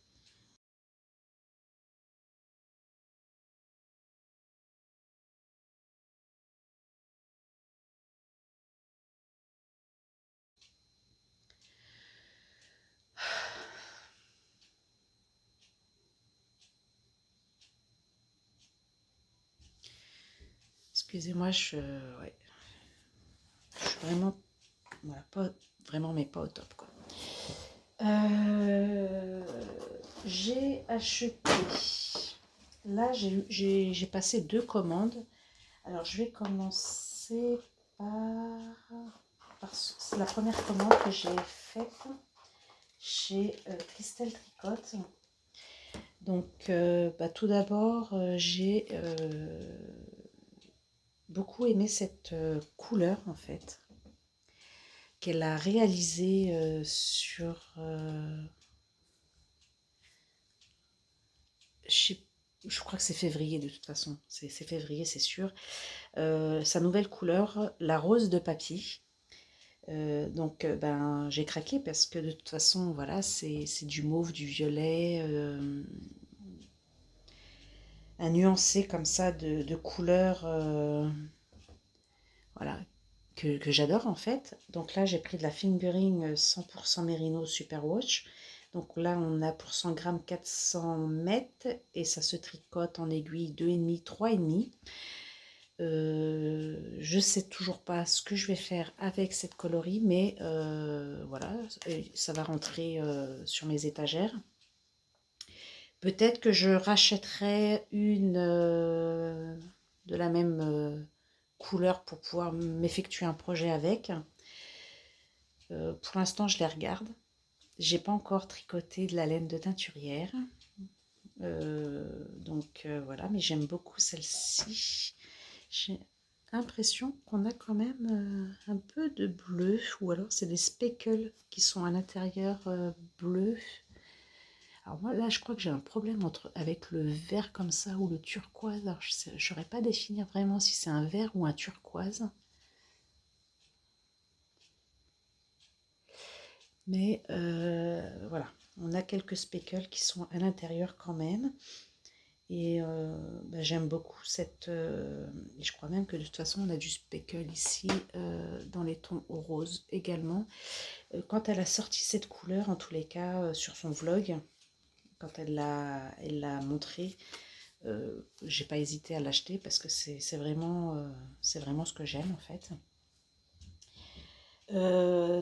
A: Excusez-moi, ouais, je suis vraiment, voilà, pas vraiment, mais pas au top quoi. Euh, j'ai acheté, là j'ai passé 2 commandes. Alors je vais commencer c'est la première commande que j'ai faite chez Christelle Tricotte. Donc tout d'abord j'ai beaucoup aimé cette couleur en fait qu'elle a réalisée sur je crois que c'est février de toute façon, c'est février c'est sûr. Sa nouvelle couleur, la rose de papy. Donc j'ai craqué parce que de toute façon voilà c'est du mauve, du violet, un nuancé comme ça de couleurs voilà que j'adore en fait. Donc là j'ai pris de la fingering 100% Merino Superwash. Donc là on a pour 100 grammes 400 mètres et ça se tricote en aiguille 2,5, 3,5. Je sais toujours pas ce que je vais faire avec cette coloris, mais voilà, ça va rentrer sur mes étagères. Peut-être que je rachèterai une de la même couleur pour pouvoir m'effectuer un projet avec. Pour l'instant, je les regarde. J'ai pas encore tricoté de la laine de teinturière. Donc voilà, mais j'aime beaucoup celle-ci. J'ai l'impression qu'on a quand même un peu de bleu, ou alors c'est des speckles qui sont à l'intérieur bleu. Alors moi là je crois que j'ai un problème avec le vert comme ça ou le turquoise. Alors je ne saurais pas définir vraiment si c'est un vert ou un turquoise. Mais voilà, on a quelques speckles qui sont à l'intérieur quand même. Et j'aime beaucoup cette... et je crois même que de toute façon, on a du speckle ici, dans les tons roses également. Quand elle a sorti cette couleur, en tous les cas, sur son vlog, quand elle l'a montré, j'ai pas hésité à l'acheter parce que c'est vraiment ce que j'aime en fait.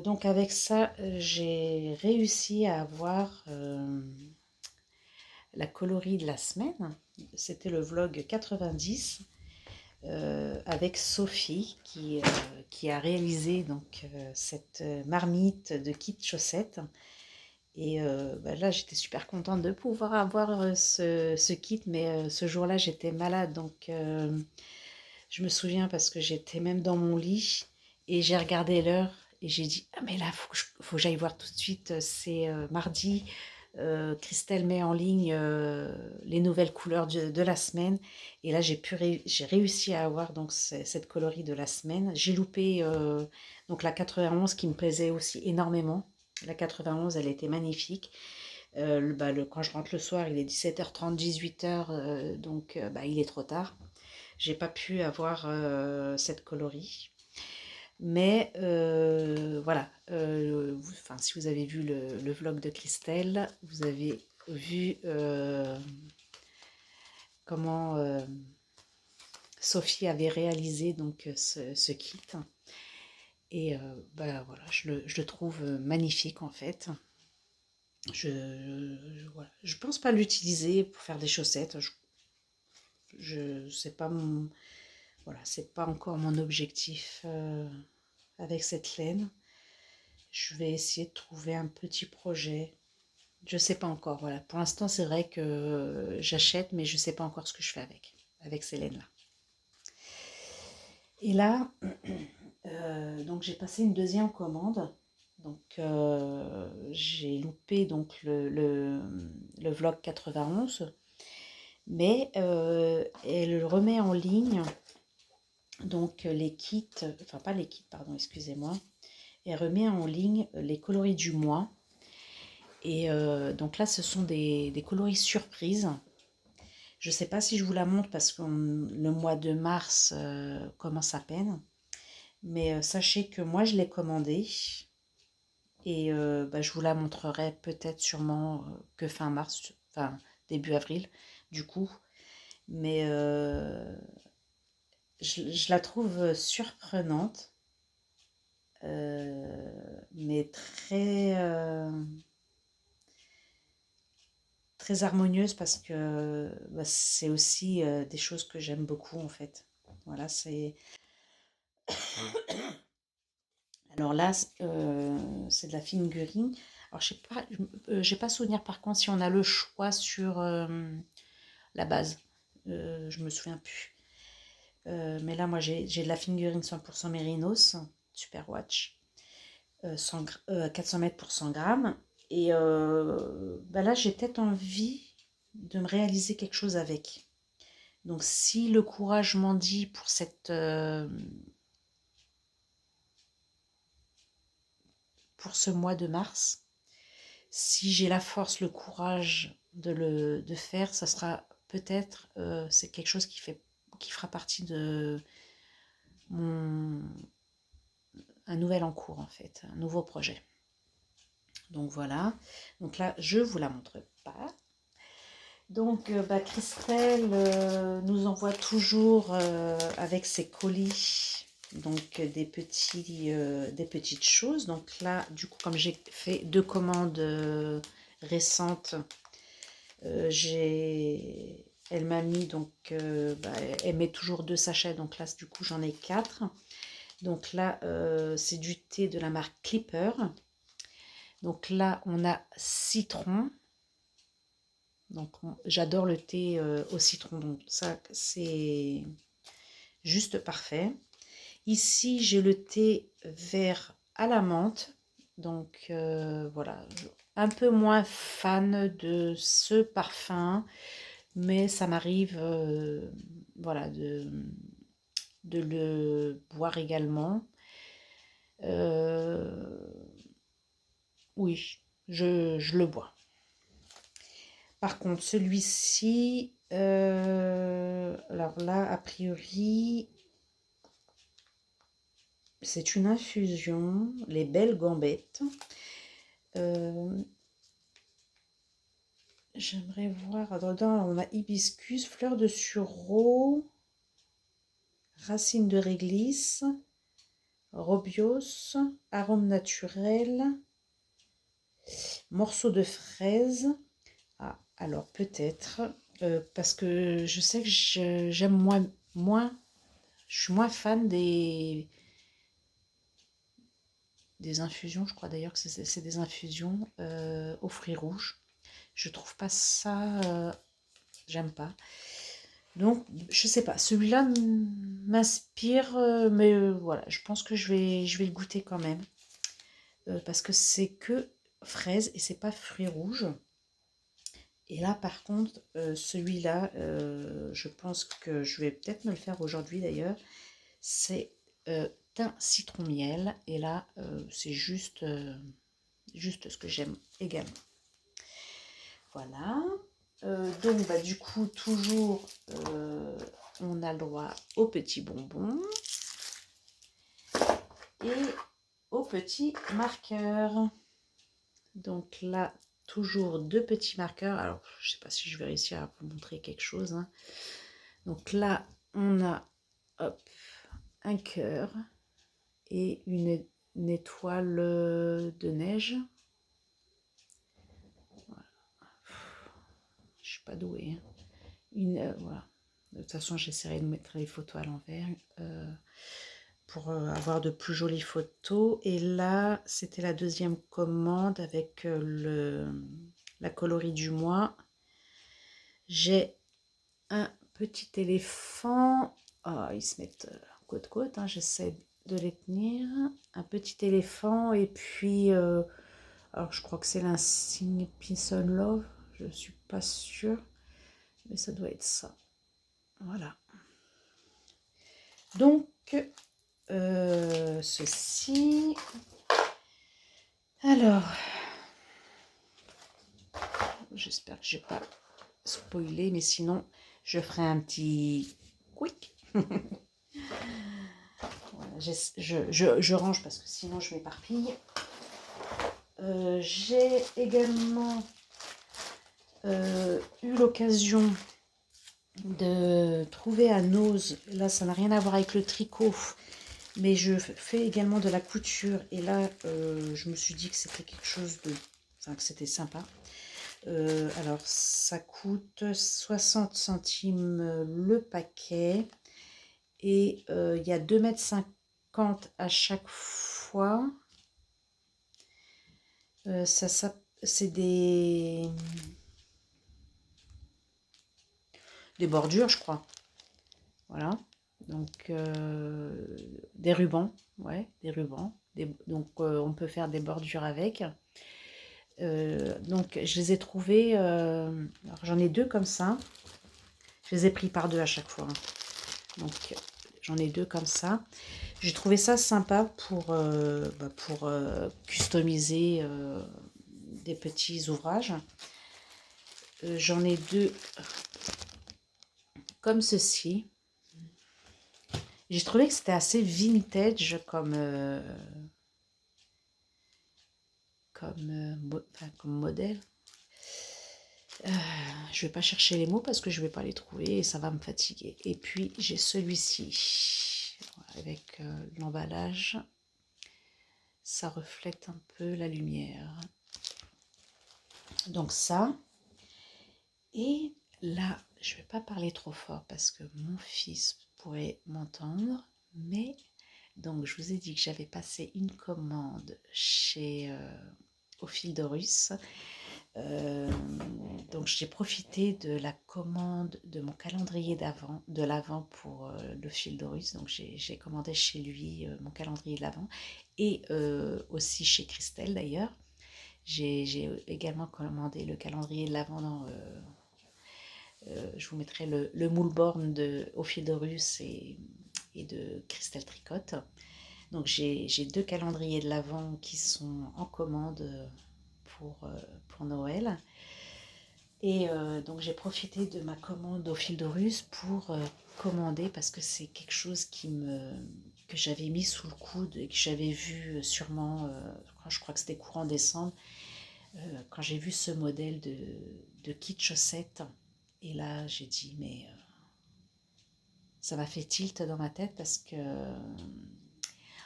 A: Donc avec ça, j'ai réussi à avoir la coloris de la semaine. C'était le vlog 90 avec Sophie qui a réalisé donc cette marmite de kit chaussettes. Et là, j'étais super contente de pouvoir avoir ce kit, mais ce jour-là, j'étais malade. Donc, je me souviens parce que j'étais même dans mon lit et j'ai regardé l'heure et j'ai dit ah, mais là, faut que j'aille voir tout de suite. C'est mardi. Christelle met en ligne les nouvelles couleurs de la semaine. Et là, j'ai réussi à avoir donc cette coloris de la semaine. J'ai loupé donc la 91 qui me plaisait aussi énormément. La 91, elle était magnifique. Quand je rentre le soir, il est 17h30, 18h, donc il est trop tard. J'ai pas pu avoir cette coloris. Mais voilà, enfin, si vous avez vu le vlog de Christelle, vous avez vu comment Sophie avait réalisé donc ce kit. Et bah, voilà, je le trouve magnifique en fait. Voilà. Je pense pas l'utiliser pour faire des chaussettes. Je sais pas voilà, c'est pas encore mon objectif avec cette laine. Je vais essayer de trouver un petit projet. Je sais pas encore. Voilà, pour l'instant c'est vrai que j'achète, mais je sais pas encore ce que je fais avec ces laines là. Et là, donc j'ai passé une deuxième commande. Donc j'ai loupé donc le vlog 91, mais elle remet en ligne donc les kits, enfin pas les kits, pardon, excusez-moi. Elle remet en ligne les coloris du mois. Et donc là, ce sont des coloris surprises. Je ne sais pas si je vous la montre parce que le mois de mars commence à peine. Mais sachez que moi, je l'ai commandé. Et bah, je vous la montrerai peut-être sûrement que fin mars, enfin début avril, du coup. Mais je la trouve surprenante, mais très harmonieuse parce que bah, c'est aussi des choses que j'aime beaucoup en fait. Voilà, c'est... Alors là, c'est de la fingering. Alors, je sais pas, j'ai pas souvenir par contre si on a le choix sur la base. Je me souviens plus. Mais là, moi, j'ai de la fingering 100% Mérinos, Super Watch, 400 mètres pour 100 grammes. Et bah là, j'ai peut-être envie de me réaliser quelque chose avec. Donc, si le courage m'en dit pour ce mois de mars, si j'ai la force, le courage de faire, ça sera peut-être, c'est quelque chose qui fera partie de mon, un nouvel en cours en fait, un nouveau projet. Donc voilà, donc là je vous la montre pas. Donc bah, Christelle nous envoie toujours avec ses colis donc des petites choses. Donc là du coup comme j'ai fait 2 commandes récentes, elle m'a mis donc bah, elle met toujours 2 sachets, donc là du coup j'en ai 4. Donc là c'est du thé de la marque Clipper. Donc là on a citron. Donc j'adore le thé au citron, donc ça c'est juste parfait. Ici j'ai le thé vert à la menthe, donc voilà, un peu moins fan de ce parfum, mais ça m'arrive voilà, de le boire également. Oui, je le bois. Par contre, celui-ci, alors là, a priori, c'est une infusion, les belles gambettes. J'aimerais voir, dedans, on a hibiscus, fleurs de sureau, racines de réglisse, robios, arôme naturel, morceaux de fraise. Ah, alors peut-être, parce que je sais que j'aime je suis moins fan des infusions. Je crois d'ailleurs que c'est des infusions aux fruits rouges. Je trouve pas ça, j'aime pas. Donc, je sais pas, celui-là m'inspire, mais voilà, je pense que je vais le goûter quand même. Parce que c'est que fraise et c'est pas fruits rouges. Et là, par contre, celui-là, je pense que je vais peut-être me le faire aujourd'hui d'ailleurs. C'est thym citron miel. Et là, c'est juste ce que j'aime également. Voilà. Donc, bah, du coup, toujours, on a le droit aux petits bonbons. et au petit marqueur. Donc là, toujours 2 petits marqueurs. Alors, je ne sais pas si je vais réussir à vous montrer quelque chose, hein. Donc là, on a hop, un cœur et une étoile de neige. Voilà. Je suis pas douée, hein. Voilà. De toute façon, j'essaierai de mettre les photos à l'envers pour avoir de plus jolies photos. Et là, c'était la deuxième commande avec la coloris du mois. J'ai un petit éléphant. Oh, ils se mettent côte-côte, hein, j'essaie de les tenir. Un petit éléphant et puis, alors je crois que c'est l'insigne Peace and Love. Je ne suis pas sûre, mais ça doit être ça. Voilà. Donc, ceci. Alors, j'espère que je n'ai pas spoilé, mais sinon, je ferai un petit quick. Voilà, je range parce que sinon je m'éparpille. J'ai également eu l'occasion de trouver à Nose, là ça n'a rien à voir avec le tricot, mais je fais également de la couture et là je me suis dit que c'était quelque chose de, enfin que c'était sympa. Alors ça coûte 60 centimes le paquet et il y a 2,50 m à chaque fois. C'est des bordures, je crois. Voilà. Donc, des rubans. Ouais, des rubans. Donc, on peut faire des bordures avec. Donc, je les ai trouvés. J'en ai 2 comme ça. Je les ai pris par 2 à chaque fois, hein. Donc, j'en ai 2 comme ça. J'ai trouvé ça sympa pour customiser des petits ouvrages. J'en ai 2 comme ceci. J'ai trouvé que c'était assez vintage comme modèle. Je vais pas chercher les mots parce que je vais pas les trouver et ça va me fatiguer. Et puis j'ai celui-ci avec l'emballage. Ça reflète un peu la lumière. Donc ça. Et là, je vais pas parler trop fort parce que mon fils pourrait m'entendre. Mais donc je vous ai dit que j'avais passé une commande chez au Fil de Russe. Donc j'ai profité de la commande de mon calendrier de l'Avent pour le Fil de Russe. Donc j'ai commandé chez lui mon calendrier de l'Avent et aussi chez Christelle d'ailleurs. J'ai également commandé le calendrier de l'Avent dans... je vous mettrai le moule-borne au Fil de Russe et de Christelle Tricotte. Donc j'ai 2 calendriers de l'Avent qui sont en commande pour Noël. Et donc j'ai profité de ma commande au Fil de Russe pour commander parce que c'est quelque chose que j'avais mis sous le coude et que j'avais vu sûrement, je crois que c'était courant décembre, quand j'ai vu ce modèle de kit chaussettes. Et là j'ai dit mais ça m'a fait tilt dans ma tête parce que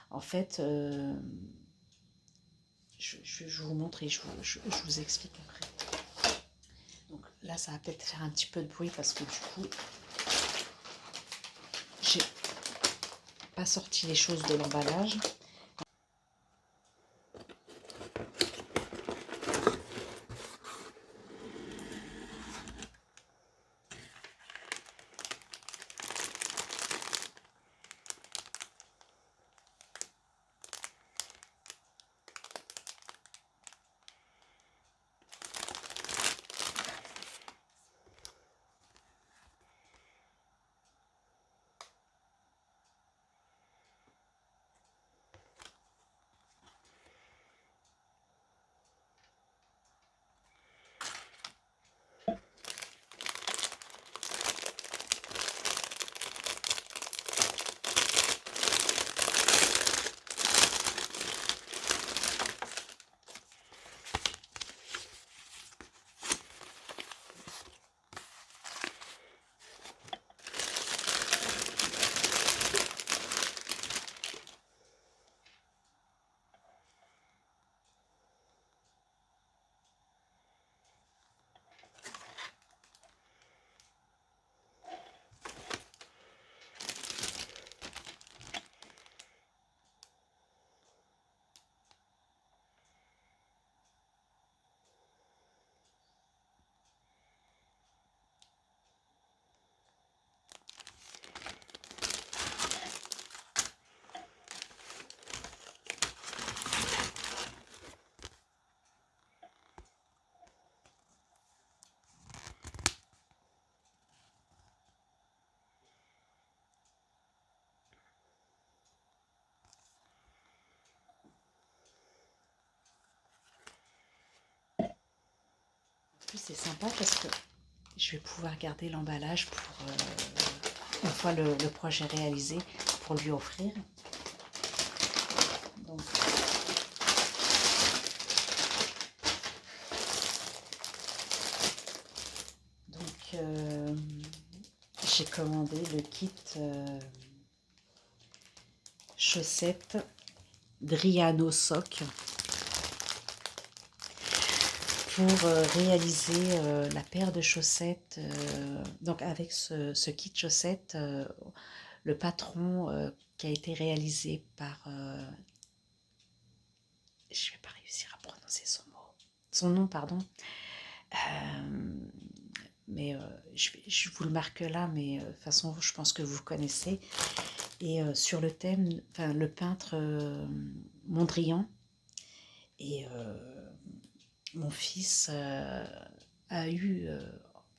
A: en fait je vous montre et je vous explique après. Donc là, ça va peut-être faire un petit peu de bruit parce que du coup, j'ai pas sorti les choses de l'emballage. c'est sympa parce que je vais pouvoir garder l'emballage pour, une fois le projet réalisé, pour lui offrir. Donc, j'ai commandé le kit chaussettes Driano Sock pour réaliser la paire de chaussettes. Donc avec ce kit chaussettes, le patron qui a été réalisé par... je ne vais pas réussir à prononcer son nom, pardon. Mais je vous le marque là, mais de toute façon, je pense que vous connaissez. Et sur le thème, enfin, le peintre Mondrian. Et mon fils a eu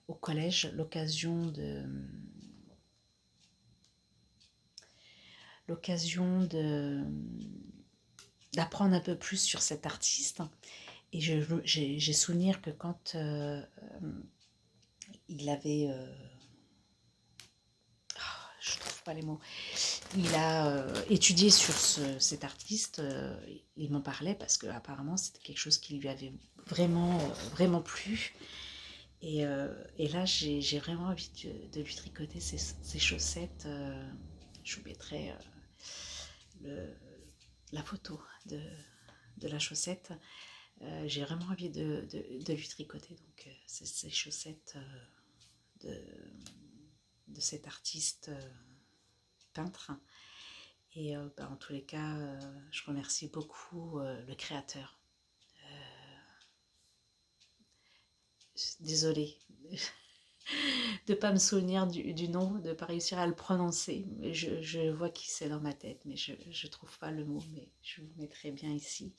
A: au collège l'occasion d'apprendre un peu plus sur cet artiste. Et j'ai souvenir que quand il avait... je trouve pas les mots. Il a étudié sur cet artiste, il m'en parlait parce que apparemment c'était quelque chose qui lui avait vraiment, vraiment plu. Et là, j'ai vraiment envie de lui tricoter ses chaussettes. Je vous mettrai la photo de la chaussette. J'ai vraiment envie de lui tricoter donc ces chaussettes de cet artiste peintre. Et en tous les cas, je remercie beaucoup le créateur. Désolée de ne pas me souvenir du nom, de ne pas réussir à le prononcer. Je vois qui c'est dans ma tête, mais je ne trouve pas le mot, mais je vous mettrai bien ici.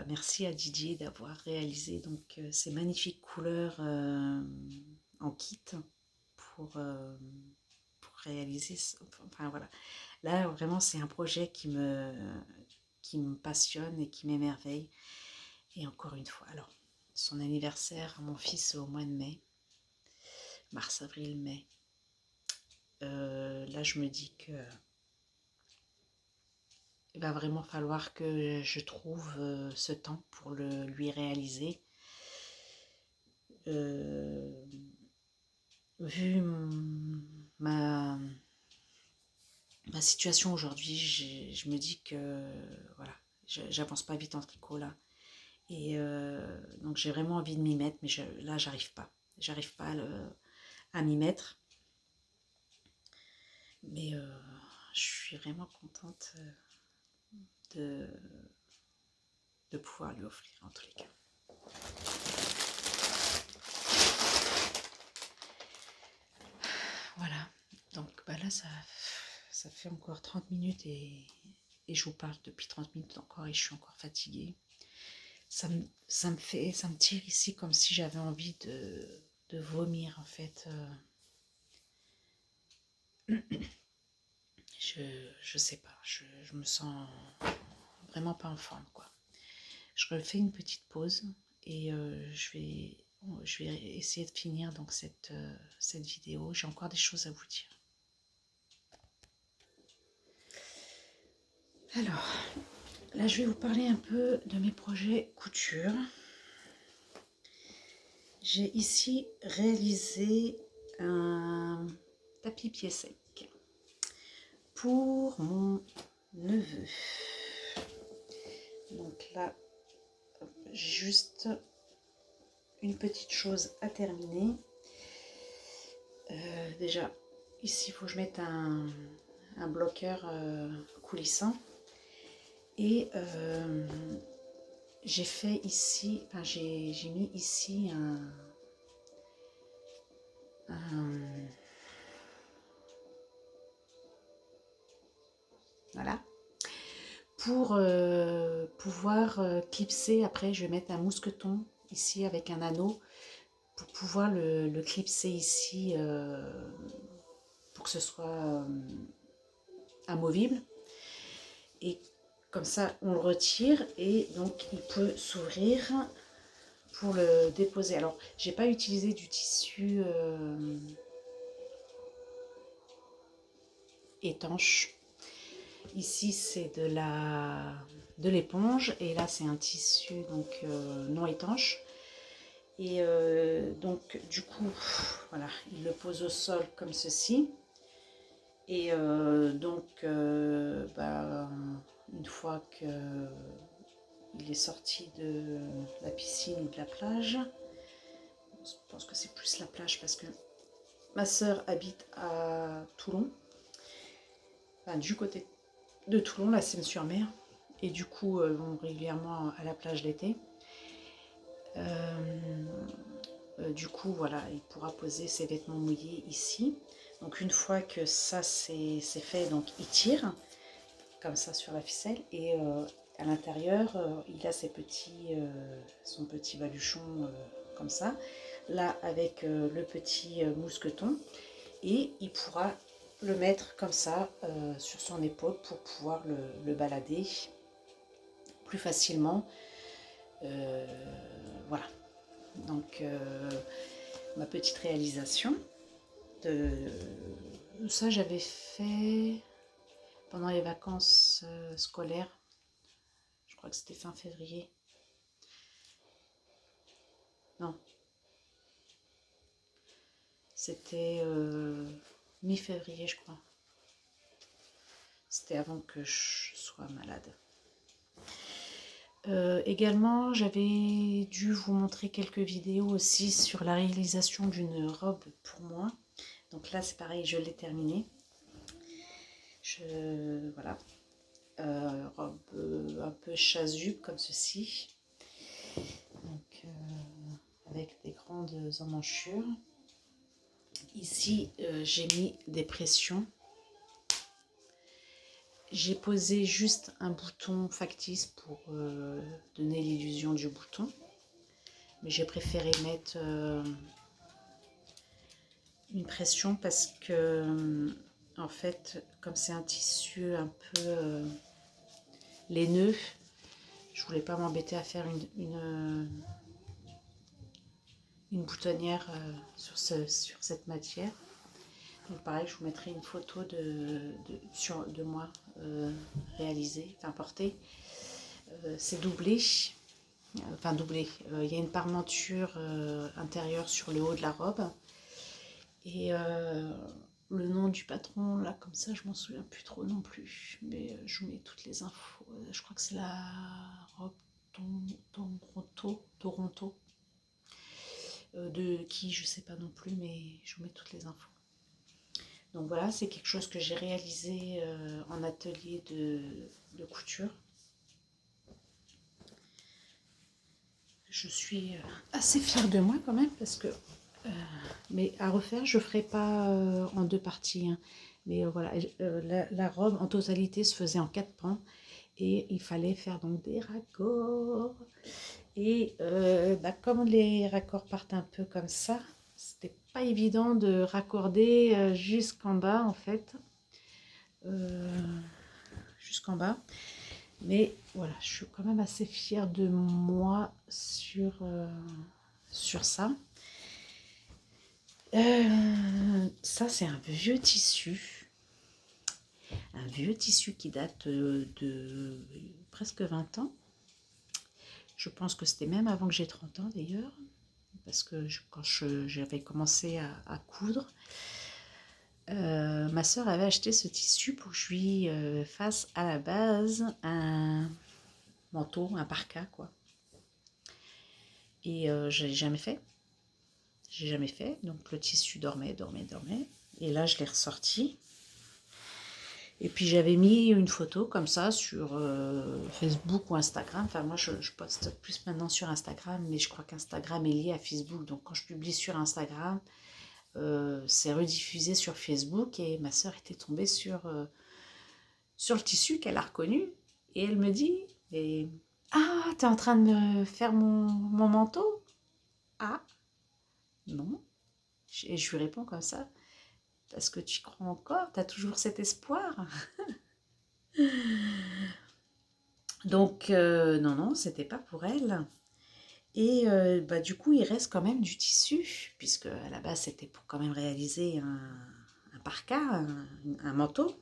A: Merci à Didier d'avoir réalisé donc, ces magnifiques couleurs en kit pour réaliser. Enfin voilà. Là, vraiment, c'est un projet qui me passionne et qui m'émerveille. Et encore une fois, alors, son anniversaire, mon fils, au mois de mai. Mars, avril, mai. Là, je me dis que il va vraiment falloir que je trouve ce temps pour le lui réaliser. Vu ma situation aujourd'hui, je me dis que voilà, j'avance pas vite en tricot là. Et donc j'ai vraiment envie de m'y mettre, mais là j'arrive pas. J'arrive pas à m'y mettre. Mais je suis vraiment contente de pouvoir lui offrir en tous les cas. Voilà, donc là ça fait encore 30 minutes et je vous parle depuis 30 minutes encore et je suis encore fatiguée. Ça me tire ici comme si j'avais envie de vomir en fait. Je sais pas, je me sens vraiment pas en forme quoi. Je refais une petite pause et je vais essayer de finir donc cette vidéo. J'ai encore des choses à vous dire. Alors, là je vais vous parler un peu de mes projets couture. J'ai ici réalisé un tapis pied sec pour mon neveu. Donc là, j'ai juste une petite chose à terminer. Déjà, ici, il faut que je mette un bloqueur coulissant. Et j'ai fait ici, enfin j'ai mis ici voilà. Pour pouvoir clipser, après je vais mettre un mousqueton ici avec un anneau pour pouvoir le clipser ici pour que ce soit amovible. Et comme ça on le retire et donc il peut s'ouvrir pour le déposer. Alors, j'ai pas utilisé du tissu étanche. Ici, c'est de l'éponge et là, c'est un tissu donc non étanche. Et donc, du coup, voilà, il le pose au sol comme ceci. Et donc, bah, une fois qu'il est sorti de la piscine ou de la plage, je pense que c'est plus la plage parce que ma sœur habite à Toulon, enfin, du côté de Toulon, la Seine-sur-Mer, et du coup, vont régulièrement à la plage l'été. Du coup, voilà, il pourra poser ses vêtements mouillés ici. Donc une fois que ça c'est fait, donc il tire comme ça sur la ficelle et à l'intérieur, il a son petit baluchon comme ça, là avec le petit mousqueton, et il pourra le mettre comme ça sur son épaule pour pouvoir le balader plus facilement. Voilà, donc ma petite réalisation. Ça, j'avais fait pendant les vacances scolaires. Je crois que c'était fin février. Non, c'était mi-février, je crois. C'était avant que je sois malade. Également, j'avais dû vous montrer quelques vidéos aussi sur la réalisation d'une robe pour moi. Donc là, c'est pareil, je l'ai terminée. Voilà. Robe un peu chasuble comme ceci. Donc, avec des grandes emmanchures. Ici, j'ai mis des pressions. J'ai posé juste un bouton factice pour donner l'illusion du bouton. Mais j'ai préféré mettre une pression parce que, en fait, comme c'est un tissu un peu laineux, je voulais pas m'embêter à faire une boutonnière sur cette matière. Donc pareil, je vous mettrai une photo de moi réalisée, enfin portée. C'est doublé, enfin doublé. Il y a une parmenture intérieure sur le haut de la robe. Et le nom du patron, là, comme ça, je m'en souviens plus trop non plus. Mais je vous mets toutes les infos. Je crois que c'est la robe Toronto. De qui, je sais pas non plus, mais je vous mets toutes les infos. Donc voilà, c'est quelque chose que j'ai réalisé en atelier de couture. Je suis assez fière de moi quand même parce que... mais à refaire, je ne ferai pas en deux parties. Hein. Mais voilà, la robe en totalité se faisait en 4 pans. Et il fallait faire donc des raccords. Et bah, comme les raccords partent un peu comme ça, c'était pas évident de raccorder jusqu'en bas en fait. Jusqu'en bas. Mais voilà, je suis quand même assez fière de moi sur ça. Ça, c'est un vieux tissu. Un vieux tissu qui date de presque 20 ans. Je pense que c'était même avant que j'ai 30 ans d'ailleurs. Parce que quand j'avais commencé à coudre, ma soeur avait acheté ce tissu pour que je lui fasse à la base un manteau, un parka quoi. Et je l'ai jamais fait. J'ai jamais fait. Donc le tissu dormait. Et là, je l'ai ressorti. Et puis j'avais mis une photo comme ça sur Facebook ou Instagram. Enfin moi je poste plus maintenant sur Instagram, mais je crois qu'Instagram est lié à Facebook. Donc quand je publie sur Instagram, c'est rediffusé sur Facebook. Et ma soeur était tombée sur le tissu qu'elle a reconnu. Et elle me dit, ah, t'es en train de me faire mon manteau? Ah, non. Et je lui réponds comme ça. Parce que tu crois encore, tu as toujours cet espoir. Donc, non, c'était pas pour elle. Et bah, du coup, il reste quand même du tissu, puisque à la base, c'était pour quand même réaliser un parka, un manteau.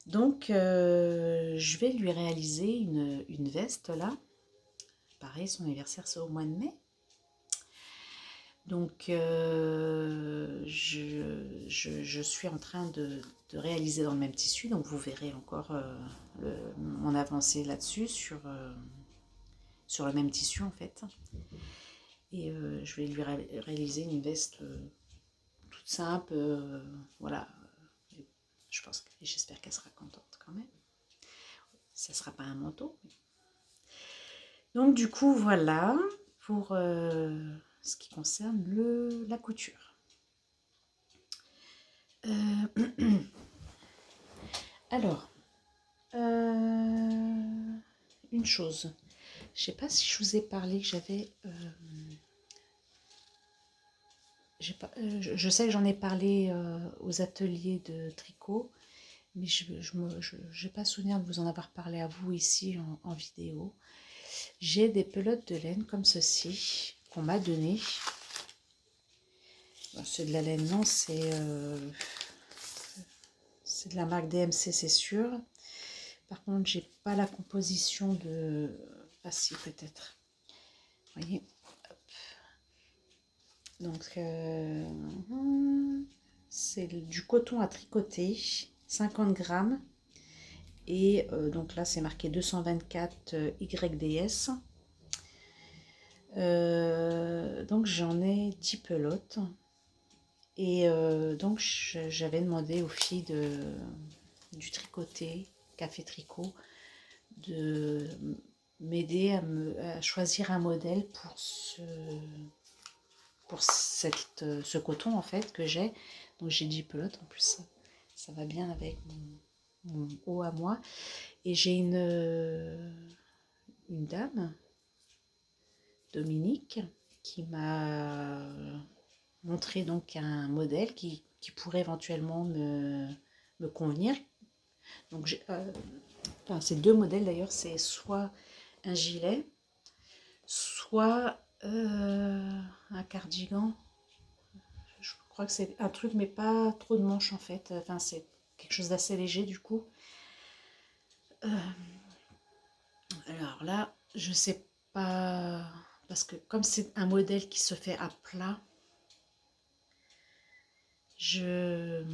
A: Donc, je vais lui réaliser une veste là. Pareil, son anniversaire, c'est au mois de mai. Donc, je suis en train de réaliser dans le même tissu. Donc, vous verrez encore mon avancée là-dessus sur le même tissu en fait. Et je vais lui réaliser une veste toute simple. Voilà. Je pense que j'espère qu'elle sera contente quand même. Ça ne sera pas un manteau. Donc, du coup, voilà pour ce qui concerne la couture. Alors, une chose. Je ne sais pas si je vous ai parlé que j'avais... je sais que j'en ai parlé aux ateliers de tricot, mais je n'ai pas souvenir de vous en avoir parlé à vous ici en vidéo. J'ai des pelotes de laine comme ceci qu'on m'a donné. C'est de la laine, non, c'est de la marque DMC, c'est sûr. Par contre, j'ai pas la composition de... Ah si, peut-être. Vous voyez. Hop. Donc, c'est du coton à tricoter, 50 grammes. Et donc là, c'est marqué 224 YDS. Donc, j'en ai 10 pelotes. Et donc, j'avais demandé aux filles du tricoté, Café Tricot, de m'aider à choisir un modèle pour ce coton en fait que j'ai. Donc j'ai 10 pelotes, en plus ça va bien avec mon haut à moi. Et j'ai une dame, Dominique, qui m'a montré donc un modèle qui pourrait éventuellement me convenir. Donc enfin, c'est deux modèles d'ailleurs, c'est soit un gilet, soit un cardigan. Je crois que c'est un truc, mais pas trop de manches en fait. Enfin, c'est quelque chose d'assez léger du coup. Alors là, je sais pas, parce que comme c'est un modèle qui se fait à plat, j'aimerais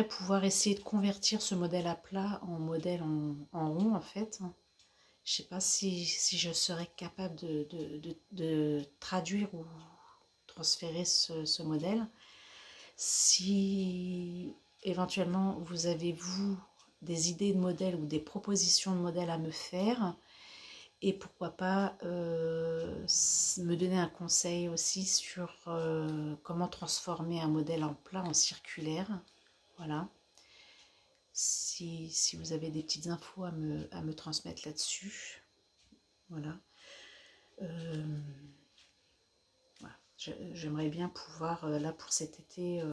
A: pouvoir essayer de convertir ce modèle à plat en modèle en rond en fait. Je sais pas si je serais capable de traduire ou transférer ce modèle. Si éventuellement vous avez, vous, des idées de modèles ou des propositions de modèles à me faire, et pourquoi pas me donner un conseil aussi sur comment transformer un modèle en plat en circulaire. Voilà. Si vous avez des petites infos à me transmettre là-dessus. Voilà. Voilà. J'aimerais bien pouvoir, là pour cet été,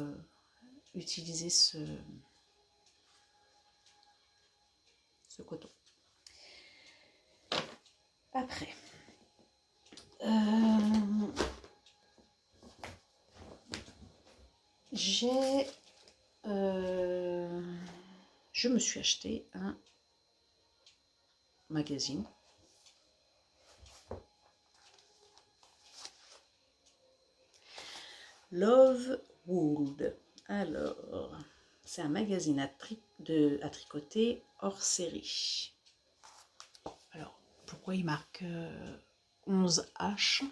A: utiliser ce coton. Après, je me suis acheté un magazine. Love Wool. Alors, c'est un magazine à tricoter hors série. Alors, pourquoi il marque 11H?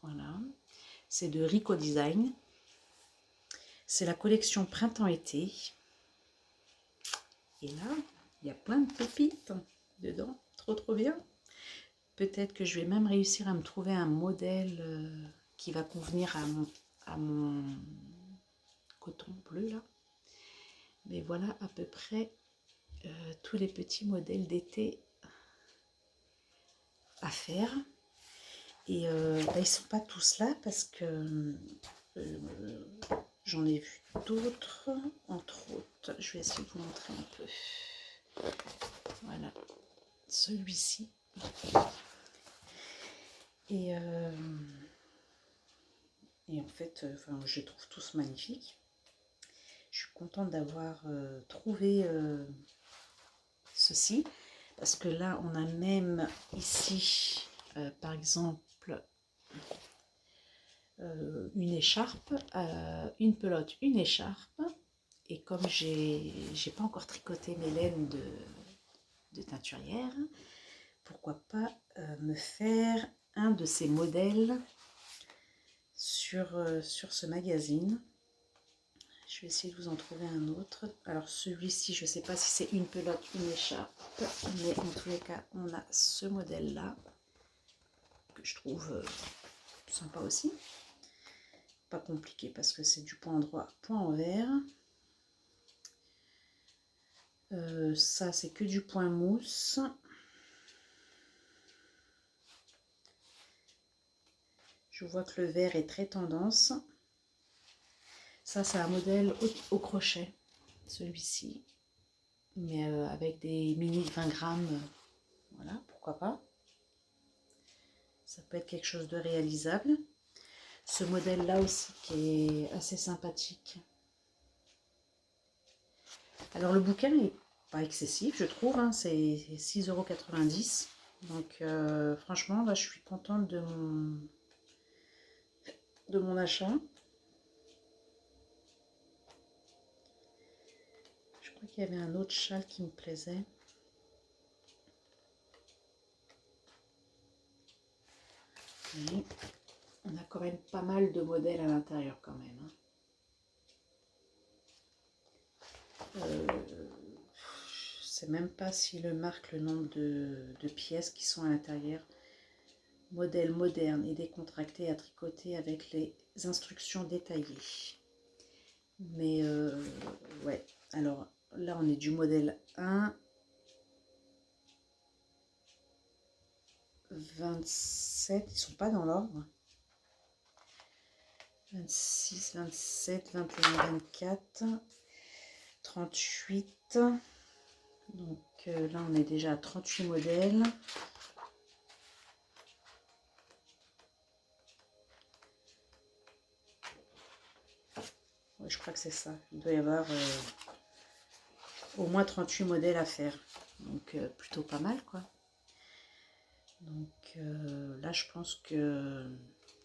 A: Voilà. C'est de Rico Design. C'est la collection printemps-été. Et là, il y a plein de pépites dedans. Trop bien. Peut-être que je vais même réussir à me trouver un modèle qui va convenir à mon coton bleu là. Mais voilà à peu près tous les petits modèles d'été à faire. Et bah, ils ne sont pas tous là parce que j'en ai vu d'autres, entre autres. Je vais essayer de vous montrer un peu. Voilà. celui-ci. Et en fait, je les trouve tous magnifiques. Je suis contente d'avoir trouvé ceci. Parce que là, on a même ici, par exemple, une écharpe, une pelote, une écharpe. Et comme j'ai pas encore tricoté mes laines de teinturière, pourquoi pas me faire un de ces modèles sur ce magazine. Je vais essayer de vous en trouver un autre. Alors celui-ci, je ne sais pas si c'est une pelote, une écharpe, mais en tous les cas, on a ce modèle-là que je trouve sympa aussi. Pas compliqué parce que c'est du point droit, point envers. Ça, c'est que du point mousse. Je vois que le vert est très tendance. Ça, c'est un modèle au crochet, celui-ci. Mais avec des mini 20 grammes, voilà, pourquoi pas. Ça peut être quelque chose de réalisable. Ce modèle-là aussi qui est assez sympathique. Alors le bouquin n'est pas excessif, je trouve, hein, c'est 6,90 €. Donc franchement, là je suis contente de mon achat. Je crois qu'il y avait un autre châle qui me plaisait. Oui. On a quand même pas mal de modèles à l'intérieur quand même. Hein. Je sais même pas s'il marque le nombre de pièces qui sont à l'intérieur. Modèle moderne et décontracté à tricoter avec les instructions détaillées. Mais ouais, alors là on est du modèle 1, 27, ils sont pas dans l'ordre. 26, 27, 21, 24, 38. Donc là on est déjà à 38 modèles. Ouais, je crois que c'est ça. Il doit y avoir au moins 38 modèles à faire. Donc plutôt pas mal quoi. Donc là je pense que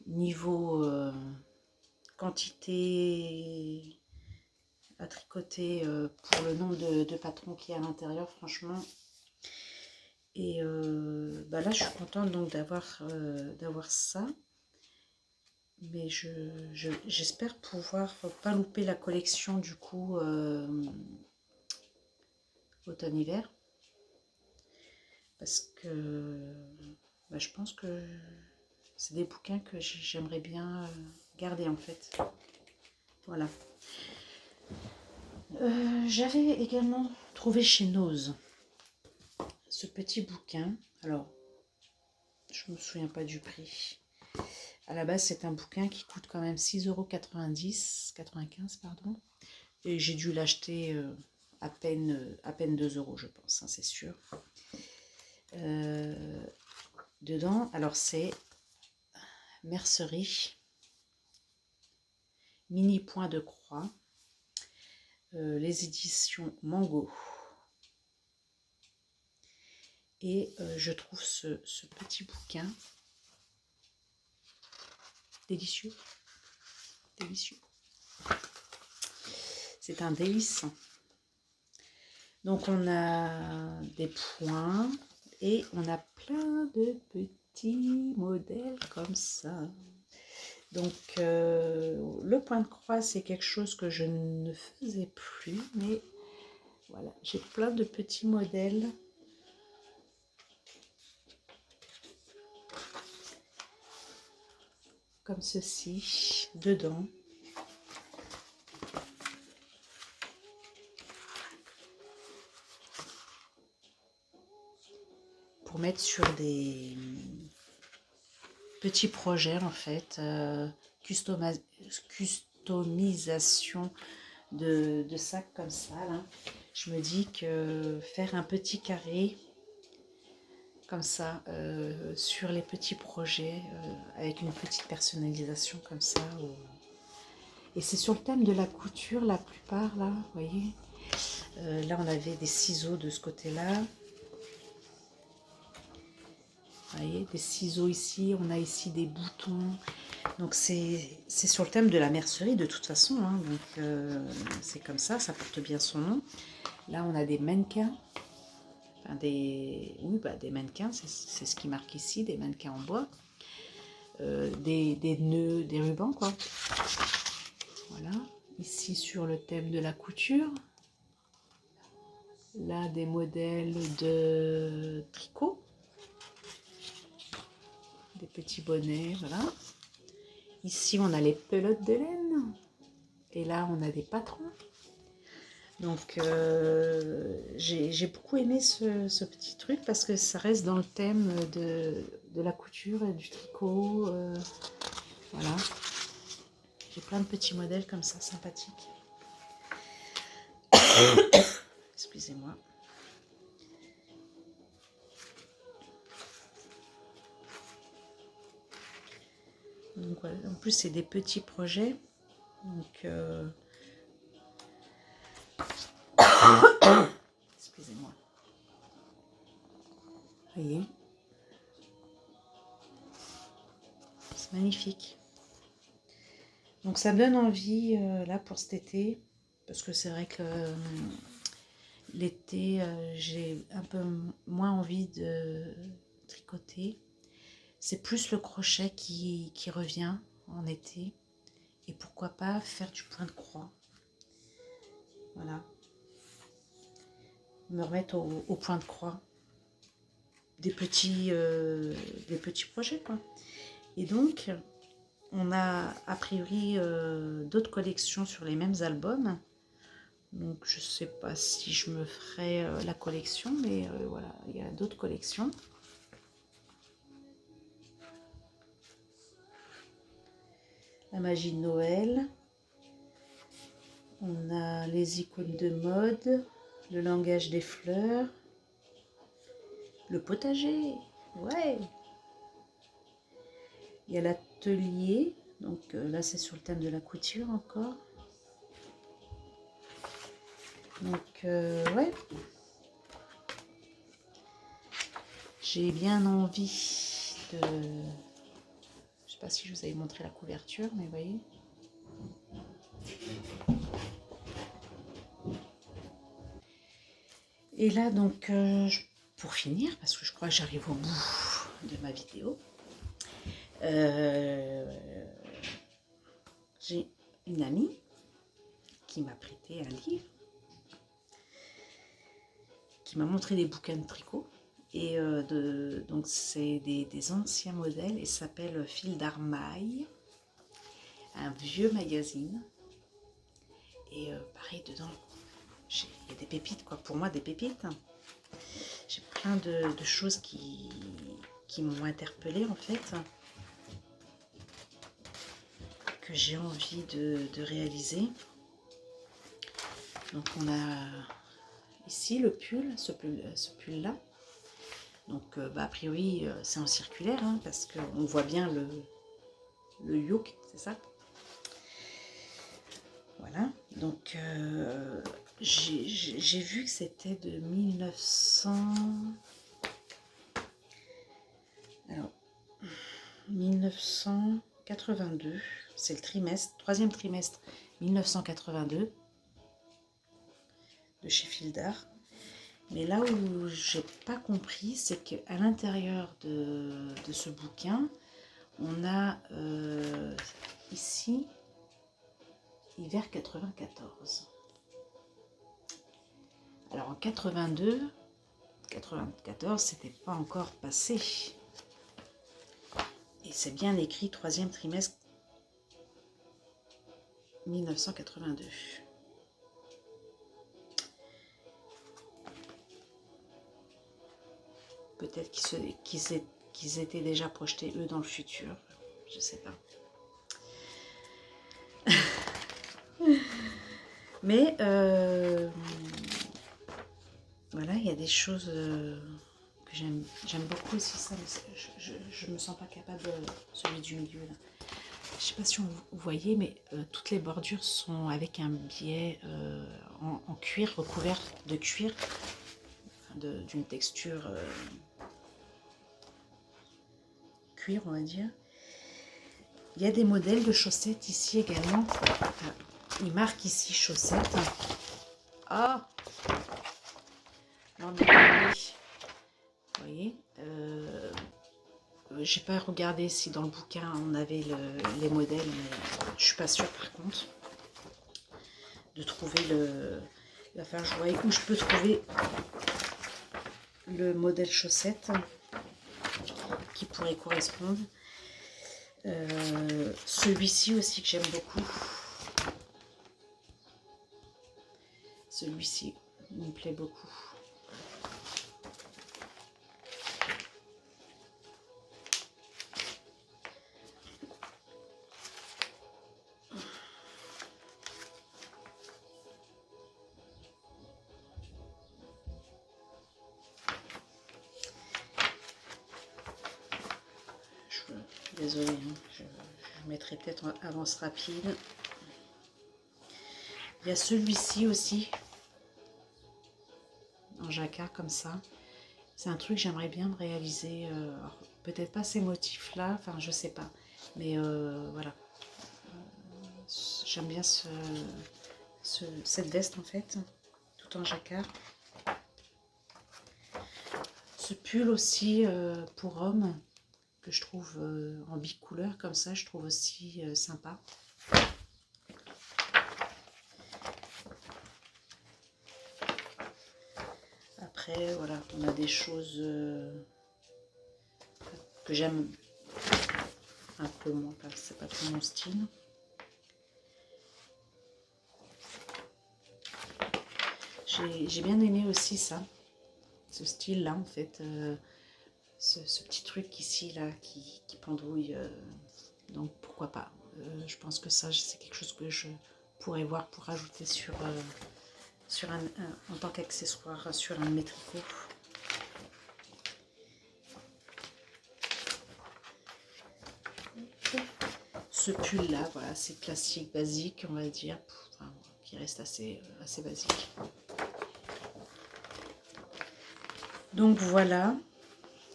A: niveau quantité à tricoter pour le nombre de patrons qu'il y a à l'intérieur, franchement. Et là je suis contente donc d'avoir ça. Mais j'espère pouvoir pas louper la collection du coup automne-hiver. Parce que je pense que c'est des bouquins que j'aimerais bien garder en fait. Voilà. J'avais également trouvé chez Nose ce petit bouquin. Alors, je me souviens pas du prix. À la base, c'est un bouquin qui coûte quand même 6,95 €, pardon. Et j'ai dû l'acheter à peine 2 € je pense, hein, c'est sûr. Dedans, alors c'est Mercerie, mini point de croix, les éditions Mango. Et je trouve ce petit bouquin délicieux. Délicieux. C'est un délice. Donc on a des points et on a plein de petits modèles comme ça. Donc le point de croix c'est quelque chose que je ne faisais plus, mais voilà, j'ai plein de petits modèles. Comme ceci, dedans. Pour mettre sur des petits projets en fait, customisation de sacs comme ça là. Je me dis que faire un petit carré comme ça, sur les petits projets, avec une petite personnalisation comme ça. Et c'est sur le thème de la couture, la plupart, là, vous voyez. Là, on avait des ciseaux de ce côté-là. Vous voyez, des ciseaux ici, on a ici des boutons. Donc c'est sur le thème de la mercerie de toute façon, hein. Donc c'est comme ça porte bien son nom. Là, on a des mannequins. Enfin, oui, des mannequins, c'est ce qui marque ici, des mannequins en bois. Des nœuds, des rubans, quoi. Voilà. Ici, sur le thème de la couture. Là, des modèles de tricot. Des petits bonnets, voilà. Ici, on a les pelotes de laine. Et là, on a des patrons. Donc, j'ai beaucoup aimé ce petit truc parce que ça reste dans le thème de la couture et du tricot. Voilà. J'ai plein de petits modèles comme ça, sympathiques. Excusez-moi. Donc, voilà. En plus, c'est des petits projets. Donc, excusez-moi. Vous voyez, c'est magnifique. Donc ça me donne envie là pour cet été, parce que c'est vrai que l'été j'ai un peu moins envie de tricoter. C'est plus le crochet qui revient en été. Et pourquoi pas faire du point de croix. Voilà. Me remettre au point de croix. Des petits projets, quoi. Et donc, on a priori d'autres collections sur les mêmes albums. Donc, je ne sais pas si je me ferai la collection, mais voilà, il y a d'autres collections. La magie de Noël. On a les icônes de mode, le langage des fleurs, le potager. Ouais. Il y a l'atelier. Donc là, c'est sur le thème de la couture encore. Donc, ouais. J'ai bien envie de... Je sais pas si je vous avais montré la couverture, mais vous voyez. Et là, donc, pour finir, parce que je crois que j'arrive au bout de ma vidéo, j'ai une amie qui m'a prêté un livre, qui m'a montré des bouquins de tricot. Et donc, c'est des anciens modèles et ça s'appelle Fil d'Armaille, un vieux magazine. Et pareil, dedans, il y a des pépites, quoi. Pour moi, des pépites. J'ai plein de choses qui m'ont interpellée, en fait, que j'ai envie de réaliser. Donc, on a ici le pull, ce pull-là. Donc, a priori, c'est en circulaire, hein, parce qu'on voit bien le yoke, c'est ça? Voilà. Donc, j'ai vu que c'était de 1900... Alors, 1982, c'est le trimestre, troisième trimestre 1982 de chez Fil d'Art. Mais là où j'ai pas compris, c'est qu'à l'intérieur de ce bouquin, on a ici hiver 94. Alors en 82, 94, c'était pas encore passé. Et c'est bien écrit troisième trimestre 1982. Peut-être qu'ils étaient déjà projetés, eux, dans le futur. Je sais pas. Mais voilà, il y a des choses que j'aime beaucoup aussi ça, mais je me sens pas capable de celui du milieu là. Je sais pas si vous voyez, mais toutes les bordures sont avec un biais en cuir, recouvert de cuir, d'une texture cuir, on va dire. Il y a des modèles de chaussettes ici également. Enfin, il marque ici chaussettes. Ah, vous voyez, j'ai pas regardé si dans le bouquin on avait les modèles, mais je suis pas sûre par contre de trouver la fin. Je vois où je peux trouver le modèle chaussette qui pourrait correspondre. Celui-ci aussi que j'aime beaucoup. Celui-ci me plaît beaucoup. Désolée, hein, je mettrai peut-être en avance rapide. Il y a celui-ci aussi, en jacquard comme ça. C'est un truc que j'aimerais bien me réaliser. Peut-être pas ces motifs-là, enfin je sais pas. Mais voilà. J'aime bien cette veste en fait, tout en jacquard. Ce pull aussi pour homme, que je trouve en bicouleur comme ça, je trouve aussi sympa. Après, voilà, on a des choses que j'aime un peu moins, c'est pas trop mon style. J'ai bien aimé aussi ça, ce style-là en fait, ce petit truc ici là qui pendouille, donc pourquoi pas. Je pense que ça c'est quelque chose que je pourrais voir pour ajouter sur en tant qu'accessoire sur un de mes tricots. Ce pull là, voilà, c'est classique, basique, on va dire, enfin, qui reste assez basique. Donc voilà,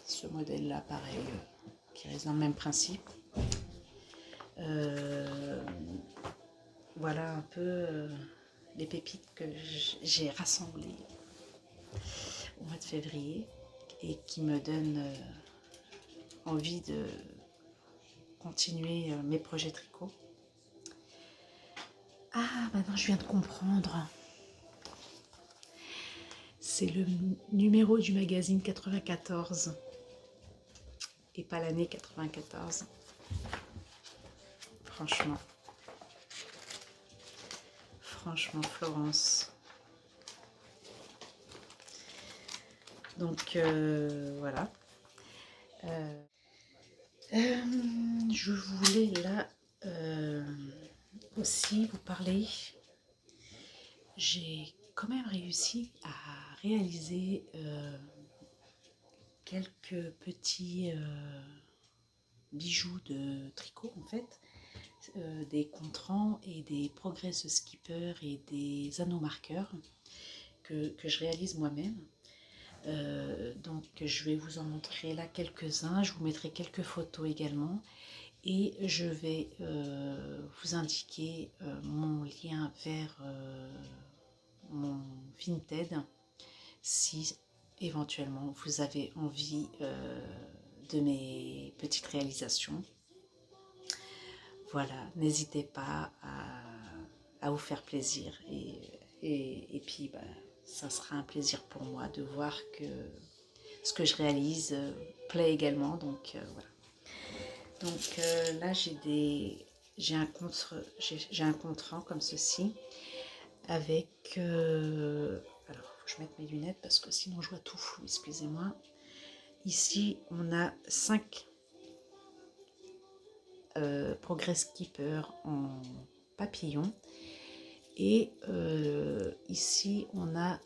A: ce modèle là, pareil, qui reste dans le même principe. Voilà un peu les pépites que j'ai rassemblées au mois de février et qui me donnent envie de continuer mes projets tricot. Ah, maintenant je viens de comprendre. C'est le numéro du magazine 94 et pas l'année 94. Franchement, Florence. Donc voilà. Je voulais là aussi vous parler. J'ai quand même réussi à réaliser quelques petits bijoux de tricot en fait, des contrants et des progress skipper et des anneaux marqueurs que je réalise moi-même. Donc je vais vous en montrer là quelques-uns, je vous mettrai quelques photos également et je vais vous indiquer mon lien vers mon Vinted si éventuellement vous avez envie de mes petites réalisations. Voilà, n'hésitez pas à vous faire plaisir et puis bah, ça sera un plaisir pour moi de voir que ce que je réalise plaît également, donc voilà. Donc là j'ai un contrant comme ceci avec alors faut que je mette mes lunettes parce que sinon je vois tout flou, excusez-moi. Ici on a 5 Progress Keeper en papillon et ici on a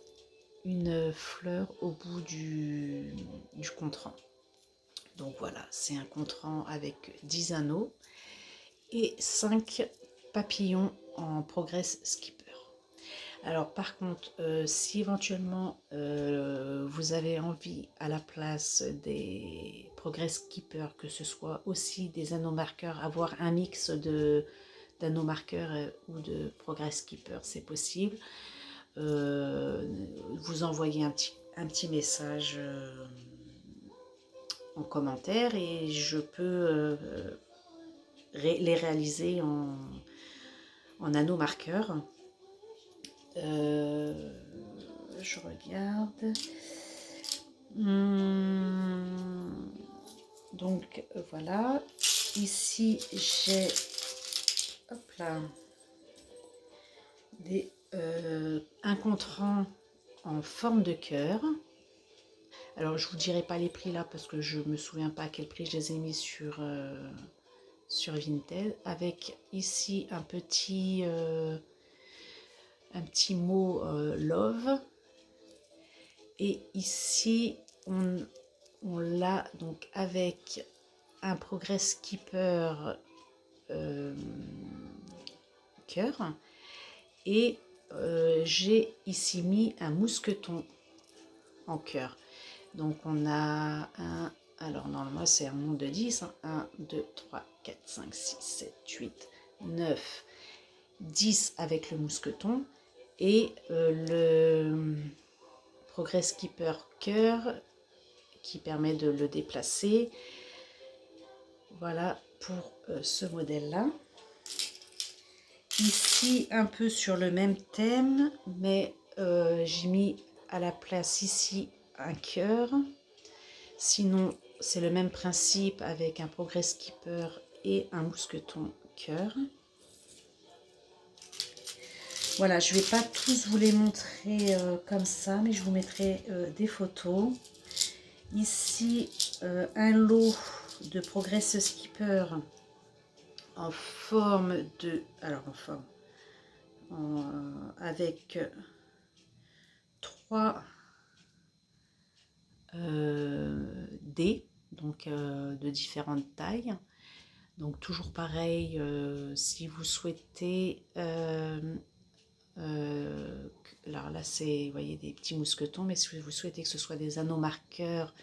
A: une fleur au bout du contrant. Donc voilà, c'est un contrant avec 10 anneaux et 5 papillons en Progress Skipper. Alors par contre, si éventuellement vous avez envie à la place des Progress Skipper que ce soit aussi des anneaux marqueurs, avoir un mix d'anneaux marqueurs ou de Progress Skipper, c'est possible. Vous envoyez un petit message en commentaire et je peux les réaliser en anneaux marqueurs. Je regarde. Donc voilà. Ici j'ai hop là, un contrant en forme de cœur. Alors je vous dirai pas les prix là parce que je me souviens pas à quel prix je les ai mis sur Vinted. Avec ici un petit mot love. Et ici on l'a donc avec un Progress Skipper cœur. Et j'ai ici mis un mousqueton en cœur. Donc on a un, alors normalement c'est un nombre de 10, hein, 1, 2, 3, 4, 5, 6, 7, 8, 9, 10 avec le mousqueton et le Progress Skipper cœur qui permet de le déplacer. Voilà pour ce modèle là. Ici un peu sur le même thème, mais j'ai mis à la place ici un cœur. Sinon c'est le même principe avec un Progress Skipper et un mousqueton cœur. Voilà, je ne vais pas tous vous les montrer comme ça, mais je vous mettrai des photos. Ici un lot de Progress Skipper en forme de, alors en forme avec 3 dés, donc de différentes tailles. Donc toujours pareil, si vous souhaitez, alors là c'est, vous voyez, des petits mousquetons, mais si vous souhaitez que ce soit des anneaux marqueurs,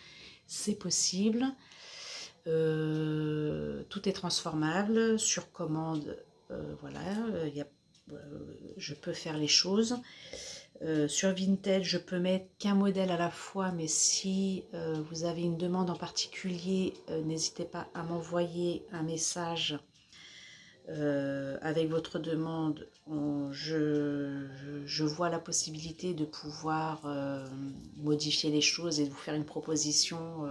A: c'est possible. Tout est transformable sur commande, voilà, je peux faire les choses. Sur Vinted, je peux mettre qu'un modèle à la fois, mais si vous avez une demande en particulier, n'hésitez pas à m'envoyer un message avec votre demande. Je vois la possibilité de pouvoir modifier les choses et de vous faire une proposition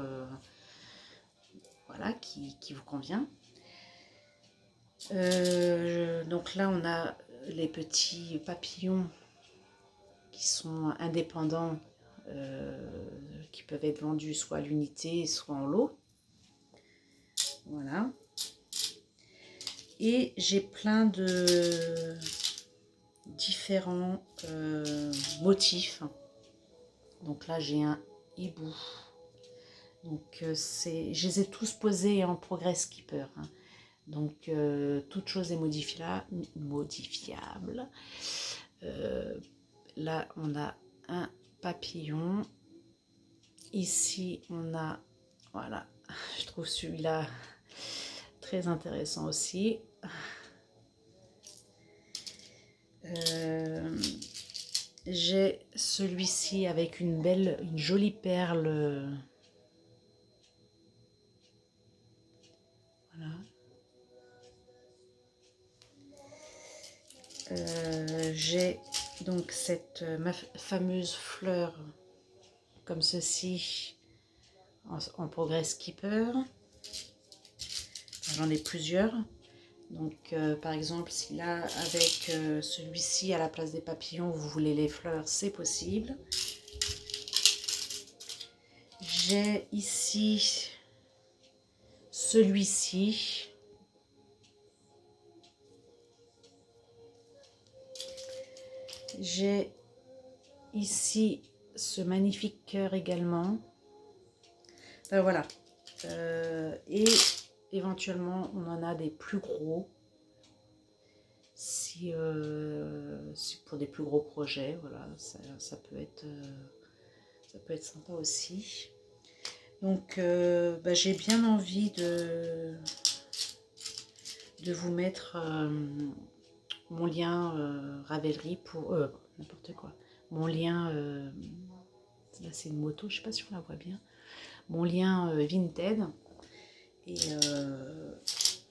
A: voilà, qui vous convient. Donc là, on a les petits papillons qui sont indépendants, qui peuvent être vendus soit à l'unité, soit en lot. Voilà. Et j'ai plein de différents motifs. Donc là, j'ai un hibou. Donc je les ai tous posés en Progress Skipper. Hein. Donc toute chose est modifiable. Là, on a un papillon. Ici, on a, voilà, je trouve celui-là très intéressant aussi. J'ai celui-ci avec une jolie perle. Voilà. J'ai donc cette ma fameuse fleur comme ceci en Progress Skipper. J'en ai plusieurs. Donc par exemple, si là avec celui-ci à la place des papillons, vous voulez les fleurs, c'est possible. J'ai ici celui-ci. J'ai ici ce magnifique cœur également. Voilà. Et éventuellement, on en a des plus gros. Si pour des plus gros projets, voilà, ça peut être sympa aussi. Donc, j'ai bien envie de vous mettre mon lien Ravelry pour... n'importe quoi. Mon lien... là, c'est une moto, je ne sais pas si on la voit bien. Mon lien Vinted. Et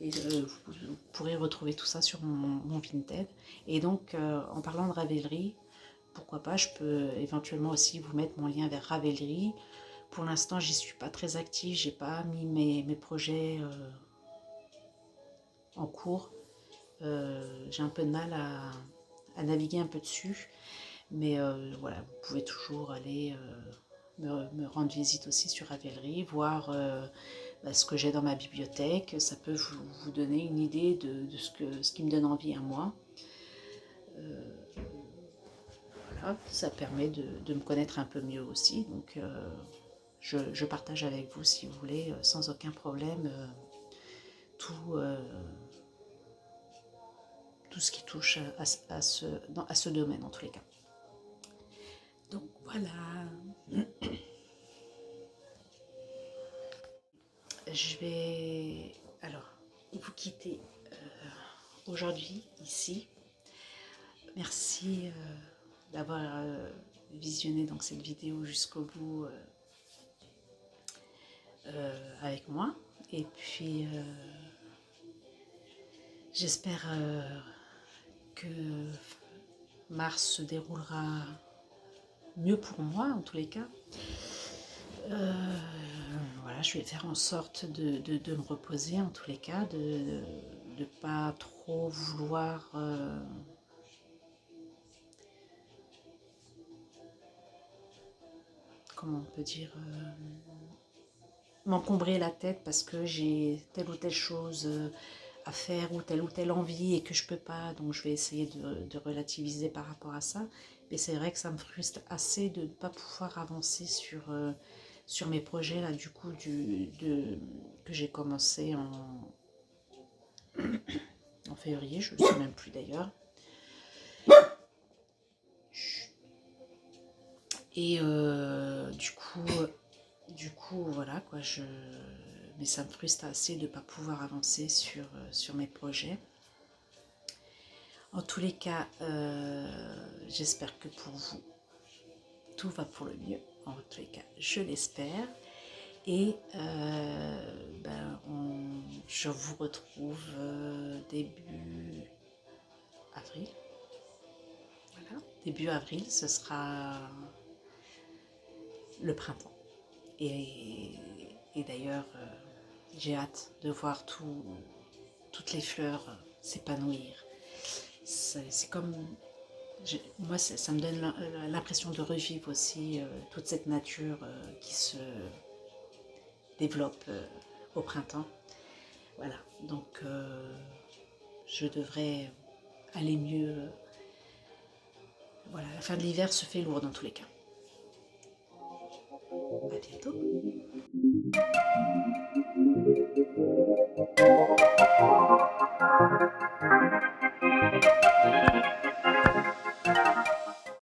A: vous pourrez retrouver tout ça sur mon Vinted. Et donc, en parlant de Ravelry, pourquoi pas, je peux éventuellement aussi vous mettre mon lien vers Ravelry. Pour l'instant, j'y suis pas très active, j'ai pas mis mes projets en cours. J'ai un peu de mal à naviguer un peu dessus. Mais voilà, vous pouvez toujours aller me rendre visite aussi sur Ravelry, voir ce que j'ai dans ma bibliothèque. Ça peut vous donner une idée de ce qui me donne envie à moi. Voilà, ça permet de me connaître un peu mieux aussi. Donc je partage avec vous, si vous voulez, sans aucun problème, tout ce qui touche à ce domaine en tous les cas. Donc voilà. Je vais alors vous quitter aujourd'hui ici. Merci d'avoir visionné donc cette vidéo jusqu'au bout avec moi. Et puis j'espère que mars se déroulera mieux pour moi en tous les cas. Voilà, je vais faire en sorte de me reposer en tous les cas, de ne pas trop vouloir comment on peut dire m'encombrer la tête parce que j'ai telle ou telle chose à faire ou telle envie et que je peux pas, donc je vais essayer de relativiser par rapport à ça. Mais c'est vrai que ça me frustre assez de ne pas pouvoir avancer sur mes projets là, du coup que j'ai commencé en février, je ne sais même plus d'ailleurs. Et du coup voilà quoi, mais ça me frustre assez de ne pas pouvoir avancer sur mes projets. En tous les cas, j'espère que pour vous, tout va pour le mieux. En tous les cas, je l'espère. Et je vous retrouve début avril. Voilà. Début avril, ce sera le printemps. Et d'ailleurs, j'ai hâte de voir toutes les fleurs s'épanouir. C'est comme... moi, ça me donne l'impression de revivre aussi toute cette nature qui se développe au printemps. Voilà, donc je devrais aller mieux. Voilà, la fin de l'hiver se fait lourde dans tous les cas. À bientôt.